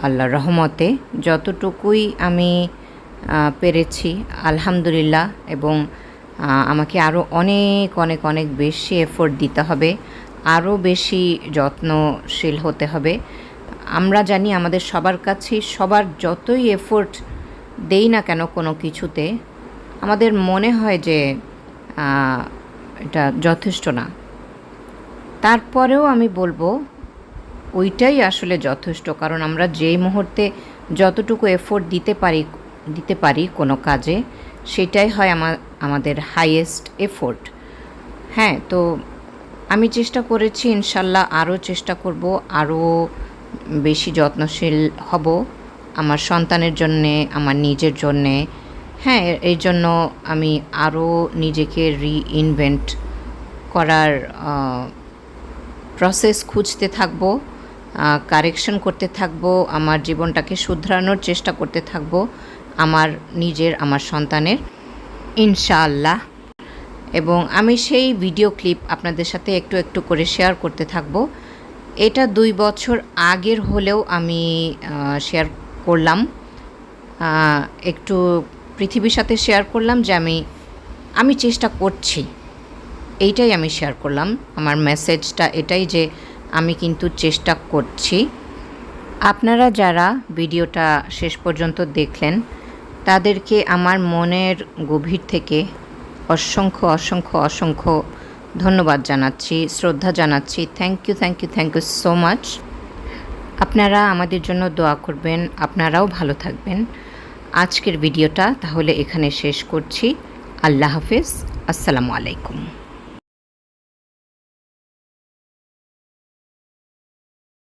আল্লাহর রহমতে যতটুকুই আমি পেরেছি আলহামদুলিল্লাহ। এবং আমাকে আরও অনেক অনেক অনেক বেশি এফোর্ট দিতে হবে, আরও বেশি যত্নশীল হতে হবে। আমরা জানি আমাদের সবার কাছেই, সবার যতই এফোর্ট দেই না কেন কোনো কিছুতে, আমাদের মনে হয় যে এটা যথেষ্ট না। তারপরেও আমি বলবো ওইটাই আসলে যথেষ্ট, কারণ আমরা যেই মুহূর্তে যতটুকু এফোর্ট দিতে পারি কোনো কাজে, সেটাই হয় আমাদের হাইয়েস্ট এফোর্ট। হ্যাঁ, তো আমি চেষ্টা করেছি, ইনশাল্লাহ আরও চেষ্টা করব, আরও বেশি যত্নশীল হব আমার সন্তানের জন্যে, আমার নিজের জন্যে। হ্যাঁ, এই জন্য আমি আরও নিজেকে রিইনভেন্ট করার প্রসেস খুঁজতে থাকব, কারেকশন করতে থাকব, আমার জীবনটাকে শুধরানোর চেষ্টা করতে থাকব আমার নিজের, আমার সন্তানের, ইনশাআল্লাহ। এবং আমি সেই ভিডিও ক্লিপ আপনাদের সাথে একটু একটু করে শেয়ার করতে থাকব। এটা 2 বছর আগের হলেও আমি শেয়ার করলাম, একটু পৃথিবীর সাথে শেয়ার করলাম যে আমি চেষ্টা করছি, এইটাই আমি শেয়ার করলাম। আমার মেসেজটা এটাই যে আমি কিন্তু চেষ্টা করছি। আপনারা যারা ভিডিওটা শেষ পর্যন্ত দেখলেন, তাদেরকে আমার মনের গভীর থেকে অসংখ্য অসংখ্য অসংখ্য ধন্যবাদ জানাচ্ছি, শ্রদ্ধা জানাচ্ছি। Thank you so much. আপনারা আমাদের জন্য দোয়া করবেন, আপনারাও ভালো থাকবেন। আজকের ভিডিওটা তাহলে এখানে শেষ করছি। আল্লাহ হাফেজ, আসসালামু আলাইকুম।